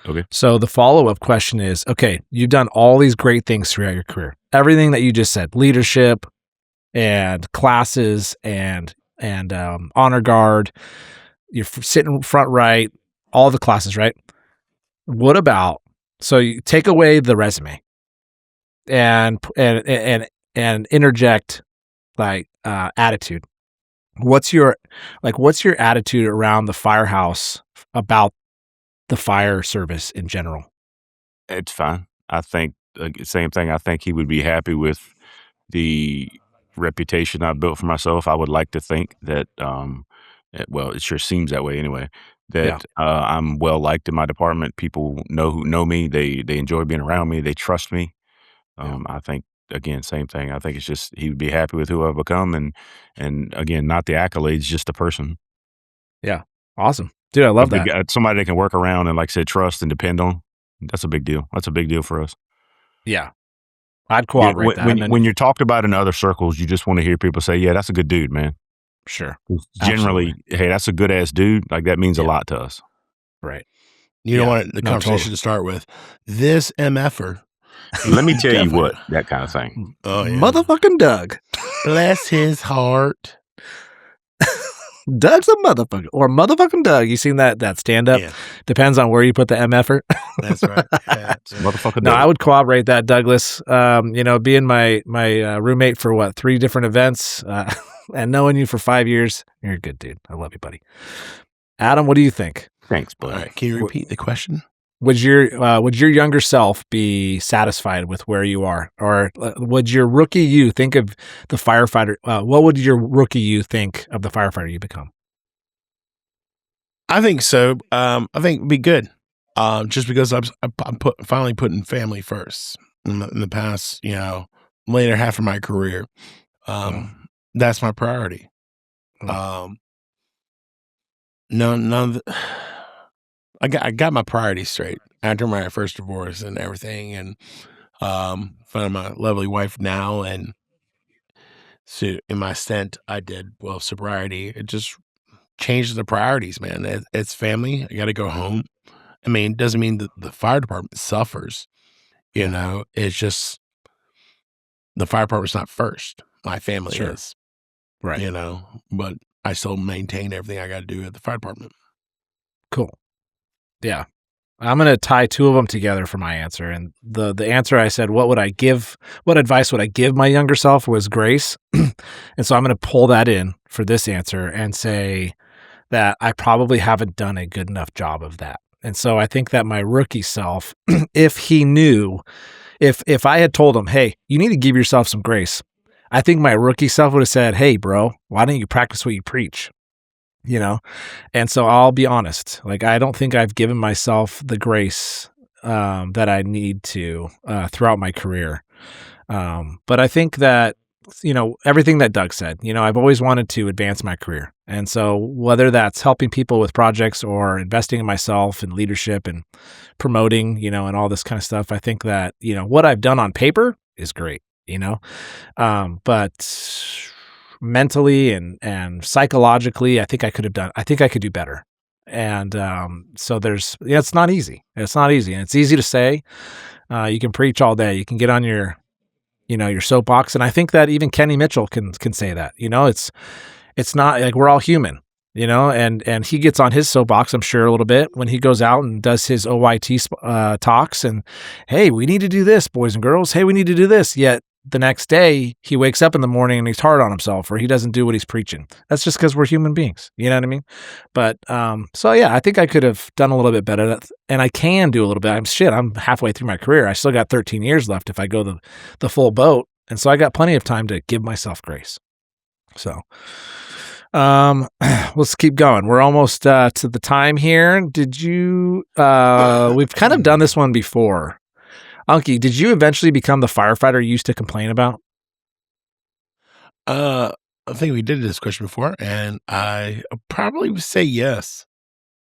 Okay. So the follow-up question is, okay, you've done all these great things throughout your career. Everything that you just said, leadership and classes and honor guard, you're sitting front right, all the classes, right? What about, so you take away the resume and interject like attitude. What's your attitude around the firehouse about the fire service in general? It's fine. I think same thing. I think he would be happy with the reputation I built for myself. I would like to think that, well, it sure seems that way anyway, that I'm well liked in my department. People know me. They enjoy being around me. They trust me. I think, again, same thing. I think it's just he would be happy with who I've become, and again, not the accolades, just the person. Yeah, awesome, dude. I love that. Somebody they can work around and, like I said, trust and depend on. That's a big deal. That's a big deal for us. Yeah, I'd corroborate that. When you're talked about in other circles, you just want to hear people say, "Yeah, that's a good dude, man." Sure. Generally, absolutely. Hey, that's a good ass dude. Like that means a lot to us. Right. You don't want the conversation to start with this MFer. Let me tell you what, that kind of thing. Oh, yeah. Motherfucking Doug. Bless his heart. Doug's a motherfucker. Or motherfucking Doug. You seen that stand up? Yeah. Depends on where you put the MFer. That's right. Motherfucking Doug. No, I would corroborate that, Douglas. Being my roommate for 3 different events, and knowing you for 5 years, you're a good dude. I love you, buddy. Adam, what do you think? Thanks, buddy. All right, can you repeat the question? Would your younger self be satisfied with where you are, or would your rookie you think of the firefighter? What would your rookie you think of the firefighter you become? I think so. I think it'd be good. Just because I'm finally putting family first in the past, later half of my career. That's my priority. None of I got my priorities straight after my first divorce and everything, and found my lovely wife now. And so in my stint, I did sobriety. It just changes the priorities, man. It's family. I got to go home. I mean, it doesn't mean that the fire department suffers. It's just the fire department's not first. My family is, right? But I still maintain everything I got to do at the fire department. Cool. Yeah. I'm going to tie 2 of them together for my answer. And the answer I said, what advice would I give my younger self, was grace. And so I'm going to pull that in for this answer and say that I probably haven't done a good enough job of that. And so I think that my rookie self, if he knew, if I had told him, hey, you need to give yourself some grace, I think my rookie self would have said, hey, bro, why don't you practice what you preach? And so I'll be honest, I don't think I've given myself the grace that I need to throughout my career. But I think that, everything that Doug said, I've always wanted to advance my career. And so whether that's helping people with projects or investing in myself and leadership and promoting, and all this kind of stuff, I think that, what I've done on paper is great, but mentally and psychologically, I think I could do better. And so it's not easy. It's not easy. And it's easy to say. You can preach all day. You can get on your your soapbox. And I think that even Kenny Mitchell can say that. It's not like we're all human, and he gets on his soapbox, I'm sure, a little bit when he goes out and does his OYT talks and, hey, we need to do this, boys and girls. Hey, we need to do this. Yet the next day he wakes up in the morning and he's hard on himself, or he doesn't do what he's preaching. That's just because we're human beings. You know what I mean? But, so yeah, I think I could have done a little bit better, and I can do a little bit. I'm halfway through my career. I still got 13 years left if I go the full boat. And so I got plenty of time to give myself grace. So, let's keep going. We're almost, to the time here. Did you, we've kind of done this one before. Unkie, did you eventually become the firefighter you used to complain about? I think we did this question before, and I probably would say yes.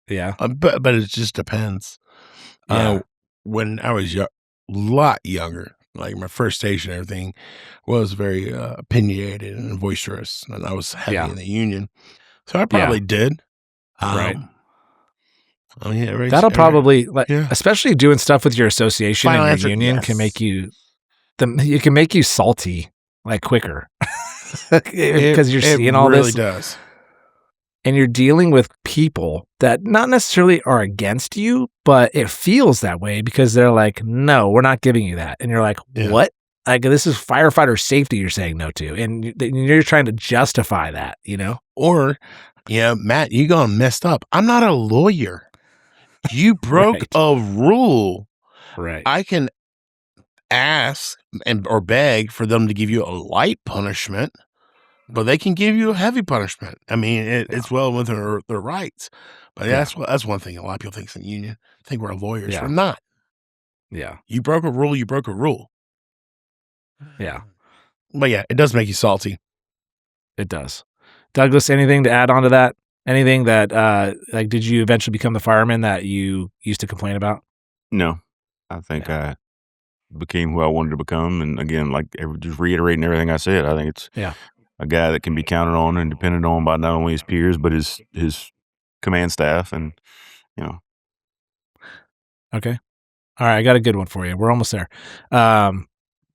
Yeah. But it just depends. Yeah. When I was a lot younger, like my first station, everything was very opinionated and boisterous, and I was heavy in the union, so I probably did. Right. Oh yeah, right. That'll probably, yeah. especially doing stuff with your association Final and answer, your union, yes. can make you, it can make you salty like quicker because you're seeing all really this. Does. And you're dealing with people that not necessarily are against you, but it feels that way because they're like, no, we're not giving you that. And you're like, what? Like, this is firefighter safety you're saying no to. And you're trying to justify that, Or, Matt, you gone messed up. I'm not a lawyer. You broke a rule. Right. I can ask or beg for them to give you a light punishment, but they can give you a heavy punishment. I mean, it's well within their rights. But that's one thing a lot of people think in the union. Think we're lawyers. We're not. Yeah. You broke a rule, you broke a rule. Yeah. But yeah, it does make you salty. It does. Douglas, anything to add on to that? Anything that, did you eventually become the fireman that you used to complain about? No, I think I became who I wanted to become. And again, just reiterating everything I said, I think it's a guy that can be counted on and depended on by not only his peers, but his command staff. And, Okay. All right. I got a good one for you. We're almost there.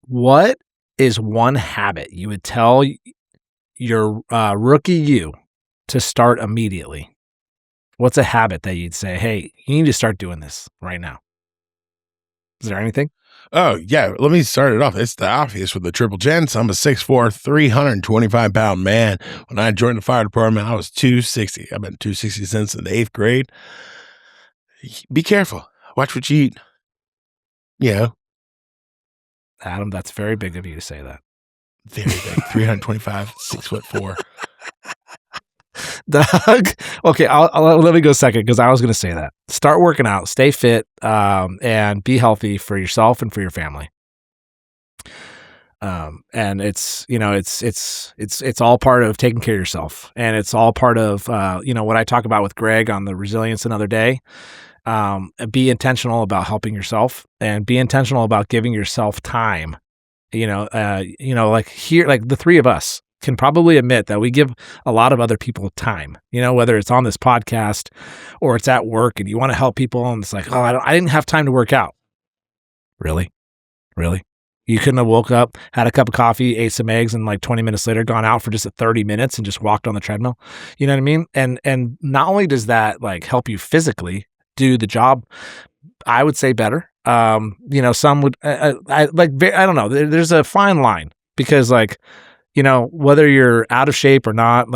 What is one habit you would tell your rookie you to start immediately? What's a habit that you'd say, hey, you need to start doing this right now? Is there anything? Oh, yeah. Let me start it off. It's the obvious with the triple gents. I'm a 6'4", 325-pound man. When I joined the fire department, I was 260. I've been 260 since the 8th grade. Be careful. Watch what you eat. Yeah. Adam, that's very big of you to say that. Very big. 325, 6'4". Doug, okay, I'll let me go second because I was going to say that. Start working out, stay fit, and be healthy for yourself and for your family. And it's all part of taking care of yourself, and it's all part of what I talk about with Greg on the resilience another day. Be intentional about helping yourself, and be intentional about giving yourself time. Like here, like the three of us can probably admit that we give a lot of other people time, whether it's on this podcast or it's at work and you want to help people. And it's like, I didn't have time to work out. Really? You couldn't have woke up, had a cup of coffee, ate some eggs, and like 20 minutes later gone out for just 30 minutes and just walked on the treadmill. You know what I mean? And not only does that like help you physically do the job, I would say better. Some would, I don't know. There's a fine line because whether you're out of shape or not,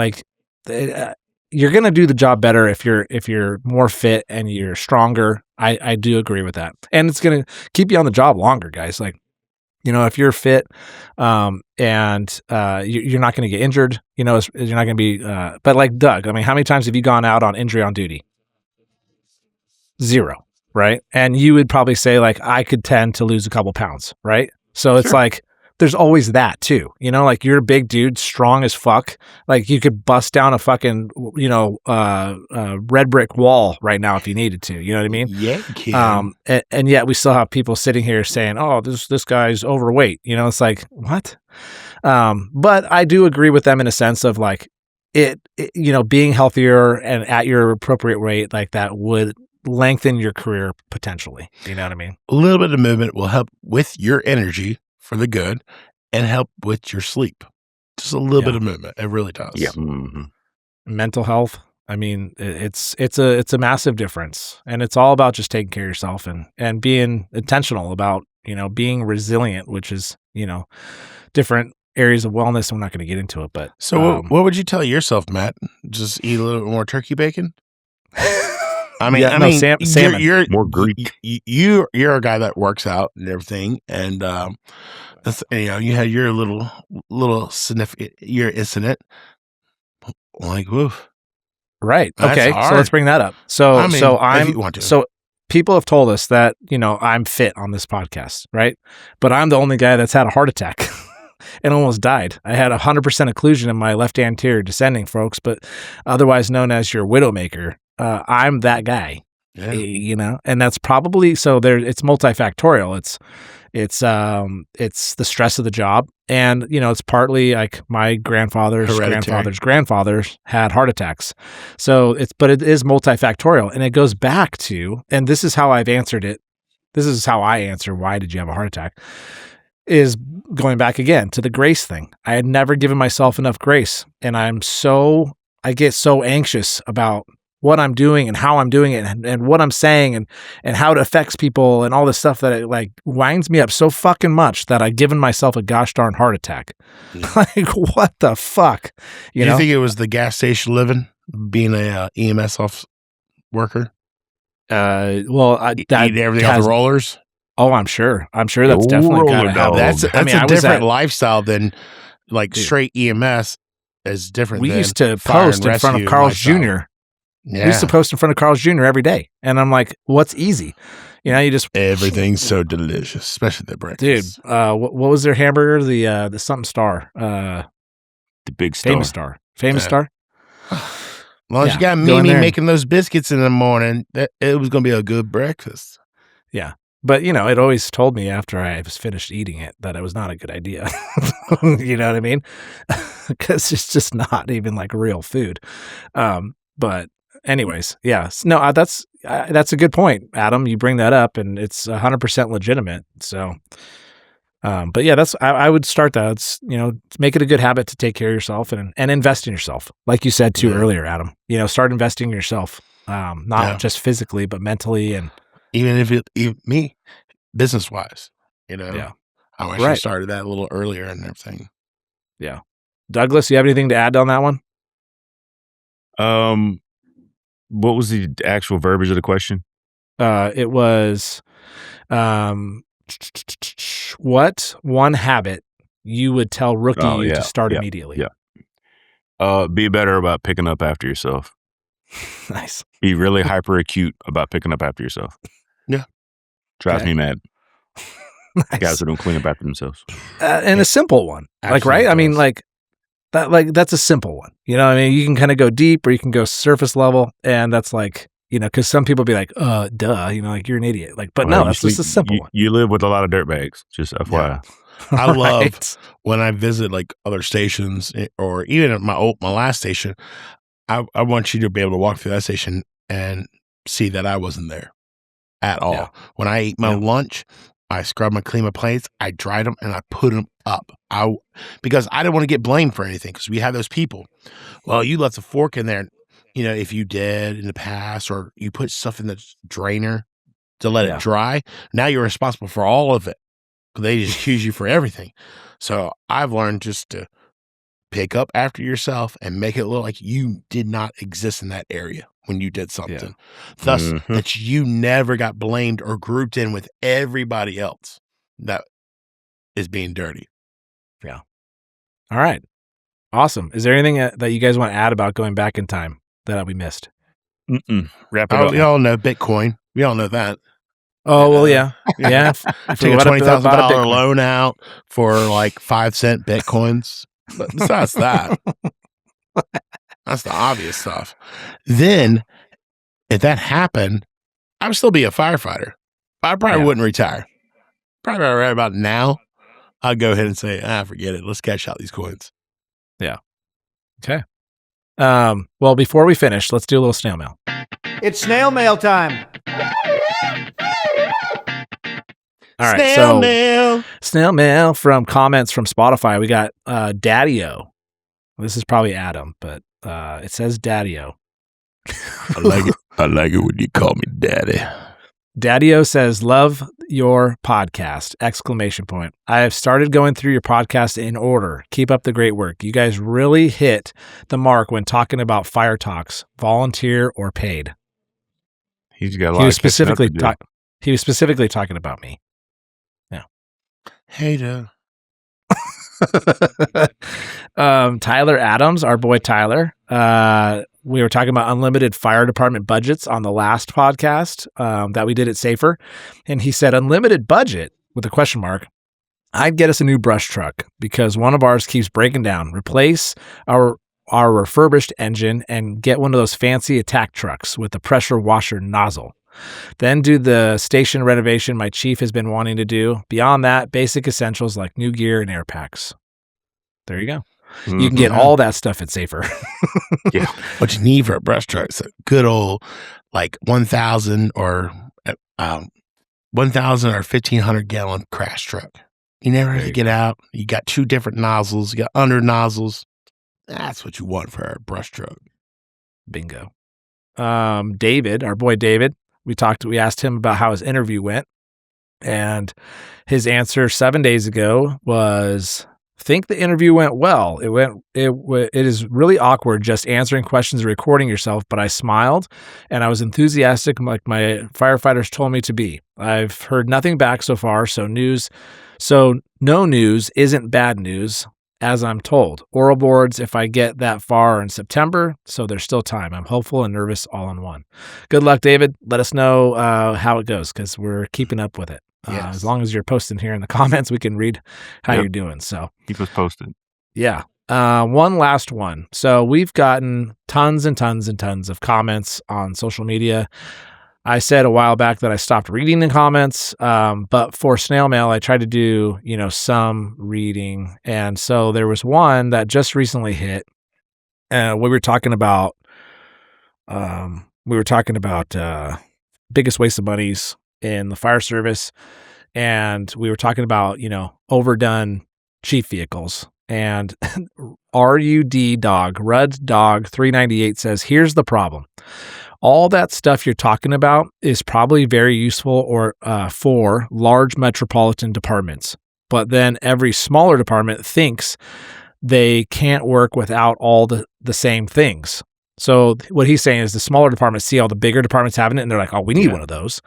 you're going to do the job better if you're more fit and you're stronger. I do agree with that. And it's going to keep you on the job longer, guys. If you're fit, and you're not going to get injured, you're not going to be, but like Doug, I mean, how many times have you gone out on injury on duty? 0, right? And you would probably say I could tend to lose a couple pounds, right? So it's there's always that too, you're a big dude, strong as fuck. You could bust down a fucking, red brick wall right now if you needed to, you know what I mean? Yeah, you can. And yet we still have people sitting here saying, oh, this guy's overweight. It's like, what? But I do agree with them in a sense of being healthier and at your appropriate weight, that would lengthen your career potentially. You know what I mean? A little bit of movement will help with your energy for the good, and help with your sleep. Just a little bit of movement. It really does. Yeah. Mm-hmm. Mental health. I mean, it's a massive difference, and it's all about just taking care of yourself and being intentional about, being resilient, which is, different areas of wellness. I'm not going to get into it, but so what would you tell yourself, Matt? Just eat a little more turkey bacon? I mean, salmon. You're more Greek. You're a guy that works out and everything, and you had your little significant your incident. Like, woof. Right. That's Okay. hard. So let's bring that up. So if you want to. so people have told us that, I'm fit on this podcast, right? But I'm the only guy that's had a heart attack and almost died. I had 100% occlusion in my left anterior descending, folks, but otherwise known as your widowmaker. I'm that guy, and that's probably, so there, it's multifactorial. It's the stress of the job. And, it's partly like my grandfather's grandfathers had heart attacks. So but it is multifactorial, and it goes back to, and this is how I've answered it. This is how I answer, why did you have a heart attack? Is going back again to the grace thing. I had never given myself enough grace. And I get so anxious about what I'm doing and how I'm doing it and what I'm saying and how it affects people and all this stuff that it like winds me up so fucking much that I've given myself a gosh darn heart attack. Like, what the fuck? You know? think it was the gas station living, being a EMS off worker? Eat everything off the rollers? Oh, I'm sure that's definitely gotta happen. That's a different lifestyle than like straight EMS is different. We used to post in front of Carl's Jr. Yeah. We used to post in front of Carl's Jr. every day. And I'm like, what's easy? You just everything's so delicious, especially the breakfast. Dude, what was their hamburger? The something star. The big star. Famous star. As long as you got Mimi making those biscuits in the morning, it was going to be a good breakfast. Yeah. But, it always told me after I was finished eating it that it was not a good idea. You know what I mean? Because it's just not even like real food. But anyways, no, that's a good point, Adam. You bring that up, and it's 100% legitimate. So, but yeah, I would start that. It's, make it a good habit to take care of yourself and invest in yourself, like you said too earlier, Adam. Start investing in yourself, not just physically, but mentally, and even if me, business wise, I wish I started that a little earlier and everything. Yeah, Douglas, you have anything to add on that one? What was the actual verbiage of the question? It was, what one habit you would tell rookie to start immediately? Yeah. Be better about picking up after yourself. Nice. Be really hyper acute about picking up after yourself. Yeah. Drives me mad. Nice. Guys who don't clean up after themselves. And a simple one. Like, right? I mean, like, that's a simple one. You can kind of go deep or you can go surface level, and that's like, because some people be like, duh, like you're an idiot. Like, but no, that's just a simple one. You live with a lot of dirtbags, just FYI. Yeah. I love when I visit like other stations or even at my last station, I want you to be able to walk through that station and see that I wasn't there at all. Yeah. When I ate my lunch, I scrubbed and cleaned my plates, I dried them, and I put them up. Because I didn't want to get blamed for anything, because we had those people. Well, you left a fork in there, if you did in the past, or you put stuff in the drainer to let it dry, now you're responsible for all of it. They just accuse you for everything. So I've learned just to pick up after yourself and make it look like you did not exist in that area when you did something. Thus, that you never got blamed or grouped in with everybody else that is being dirty. Yeah. All right. Awesome. Is there anything that you guys want to add about going back in time that we missed? Wrap it up. We all know Bitcoin. We all know that. Oh, well, yeah. Yeah. Take a $20,000 loan out for like 5-cent Bitcoins. But besides that, that's the obvious stuff. Then, if that happened, I would still be a firefighter. I probably wouldn't retire. Probably right about now, I'd go ahead and say, forget it. Let's cash out these coins. Yeah. Okay. Well, before we finish, let's do a little snail mail. It's snail mail time. All right. Snail mail. Snail mail from comments from Spotify. We got Daddy-O. This is probably Adam, but it says Daddy-O. I like it. I like it when you call me daddy. Daddy-O says, love your podcast, ! I have started going through your podcast in order. Keep up the great work. You guys really hit the mark when talking about fire talks, volunteer or paid. He's got a lot He was of catching up specifically to do. he was specifically talking about me. Hater. Tyler Adams, our boy Tyler. We were talking about unlimited fire department budgets on the last podcast that we did at Safer. And he said, unlimited budget with a question mark. I'd get us a new brush truck because one of ours keeps breaking down. Replace our refurbished engine and get one of those fancy attack trucks with a pressure washer nozzle. Then do the station renovation my chief has been wanting to do. Beyond that, basic essentials like new gear and air packs. There you go. You can get all that stuff at Safer. Yeah. What you need for a brush truck is a good old like 1,000 or 1,500 gallon crash truck. You never have to get out. You got 2 different nozzles. You got under nozzles. That's what you want for a brush truck. Bingo. David, our boy David, we asked him about how his interview went. And his answer 7 days ago was, think the interview went well. It is really awkward just answering questions and recording yourself, but I smiled and I was enthusiastic like my firefighters told me to be. I've heard nothing back so far, so no news isn't bad news, as I'm told. Oral boards if I get that far in September, so there's still time. I'm hopeful and nervous all in one. Good luck, David. Let us know how it goes because we're keeping up with it. Yes. As long as you're posting here in the comments, we can read how you're doing. So Keep us posted. yeah. One last one. So we've gotten tons and tons and tons of comments on social media. I said a while back that I stopped reading the comments, but for snail mail, I tried to do, some reading. And so there was one that just recently hit. We were talking about biggest waste of monies in the fire service. And we were talking about, overdone chief vehicles. And Rudd Dog 398 says, here's the problem. All that stuff you're talking about is probably very useful for large metropolitan departments. But then every smaller department thinks they can't work without all the same things. So what he's saying is the smaller departments see all the bigger departments having it, and they're like, oh, we need one of those.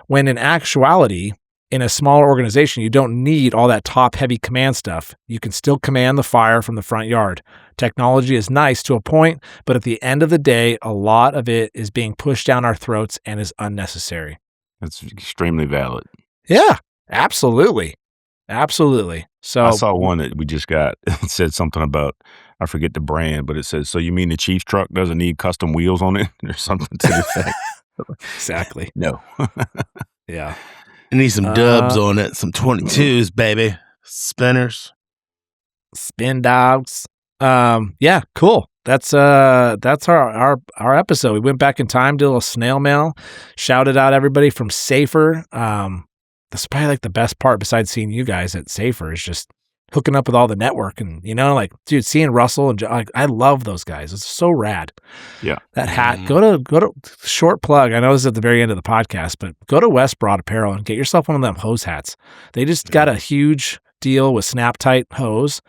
When in actuality, in a smaller organization, you don't need all that top-heavy command stuff. You can still command the fire from the front yard. Technology is nice to a point, but at the end of the day, a lot of it is being pushed down our throats and is unnecessary. That's extremely valid. Yeah, absolutely. Absolutely. So I saw one that we just got. It said something about, I forget the brand, but it says, so you mean the chief truck doesn't need custom wheels on it or something to the effect? Exactly. No. Yeah. I need some dubs on it, some 22s, baby. Spinners. Spin dogs. Yeah, cool. That's our episode. We went back in time, did a little snail mail, shouted out everybody from Safer. That's probably like the best part besides seeing you guys at Safer is just hooking up with all the network and, dude, seeing Russell and I love those guys. It's so rad. Yeah. That hat, go to short plug. I know this is at the very end of the podcast, but go to West Broad Apparel and get yourself one of them hose hats. They just got a huge deal with Snap Tight hose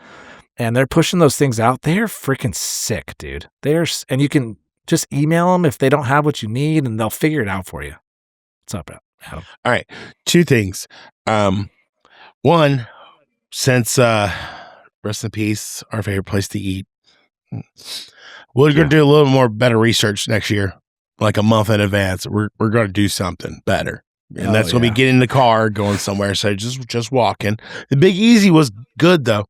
and they're pushing those things out. They're freaking sick, dude. And you can just email them if they don't have what you need and they'll figure it out for you. What's up, Adam? All right. 2 things. One, since rest in peace, our favorite place to eat. We're going to do a little more better research next year, like a month in advance. We're going to do something better. And that's when we get in the car going somewhere. So just walking. The Big Easy was good though.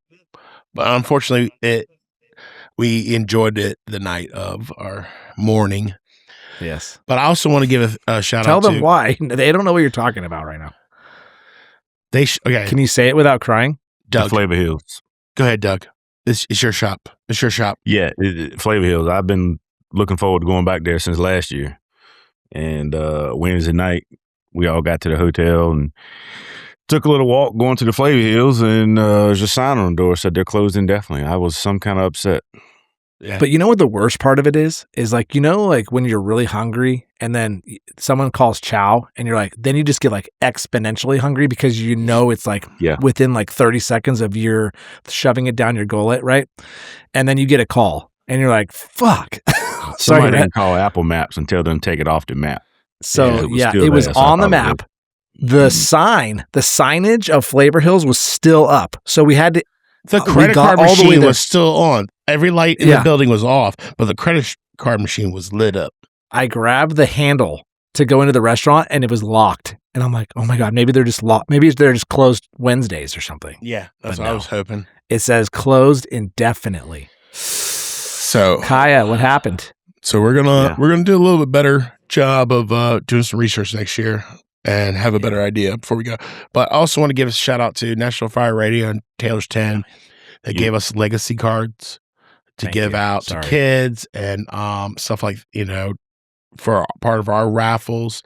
But unfortunately we enjoyed it the night of our morning. Yes. But I also want to give a shout Tell out them to why. They don't know what you're talking about right now. Okay. Can you say it without crying? Doug. Flavor Hills. Go ahead, Doug. It's your shop. It's your shop. Yeah, Flavor Hills. I've been looking forward to going back there since last year. And Wednesday night, we all got to the hotel and took a little walk going to the Flavor Hills, and there's a sign on the door said they're closed indefinitely. I was some kind of upset. Yeah. But you know what the worst part of it is like, like when you're really hungry and then someone calls chow and you're like, then you just get like exponentially hungry because it's like within like 30 seconds of your shoving it down your gullet, right? And then you get a call and you're like, fuck. Somebody didn't call Apple Maps and tell them to take it off the map. So it was on the map. The signage of Flavor Hills was still up. So we had to. The credit card machine was still on. Every light in the building was off, but the credit card machine was lit up. I grabbed the handle to go into the restaurant and it was locked. And I'm like, oh my God, maybe they're just locked. Maybe they're just closed Wednesdays or something. Yeah, that's what I was hoping. It says closed indefinitely. So Kaya, what happened? So we're gonna do a little bit better job of doing some research next year and have a better idea before we go. But I also want to give a shout out to National Fire Radio and Taylor's 10. They gave us legacy cards to give out to kids and stuff like, for part of our raffles.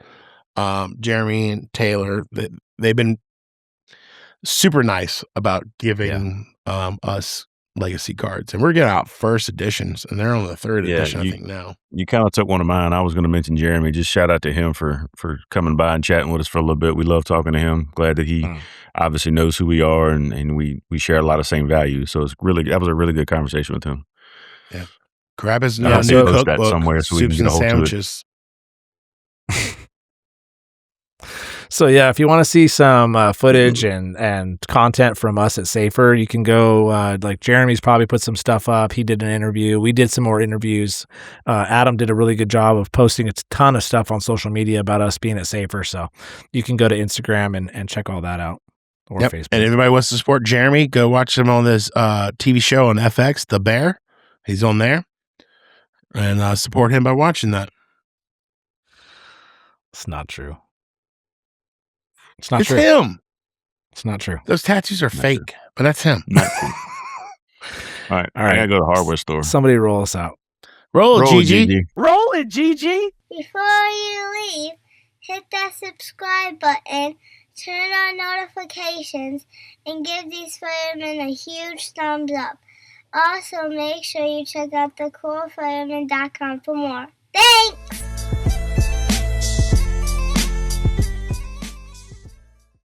Jeremy and Taylor, they've been super nice about giving us legacy cards, and we're getting out first editions, and they're on the third edition, I think now. You kind of took one of mine. I was going to mention Jeremy. Just shout out to him for coming by and chatting with us for a little bit. We love talking to him. Glad that he obviously knows who we are, and we share a lot of same values. So that was a really good conversation with him. Yeah, grab his new cookbook somewhere so we can Soups get and a hold Sandwiches. So yeah, if you want to see some footage and content from us at Safer, you can go, like Jeremy's probably put some stuff up. He did an interview. We did some more interviews. Adam did a really good job of posting a ton of stuff on social media about us being at Safer. So you can go to Instagram and check all that out, or Facebook. And if anybody wants to support Jeremy, go watch him on this TV show on FX, The Bear. He's on there. And support him by watching that. It's not true. It's not it's true. Him. It's not true. Those tattoos are fake, but that's him. Not true. All right. I gotta go to the hardware store. Somebody roll us out. Roll Gigi. Roll it, Gigi. Before you leave, hit that subscribe button, turn on notifications, and give these firemen a huge thumbs up. Also, make sure you check out the coolfireman.com for more. Thanks!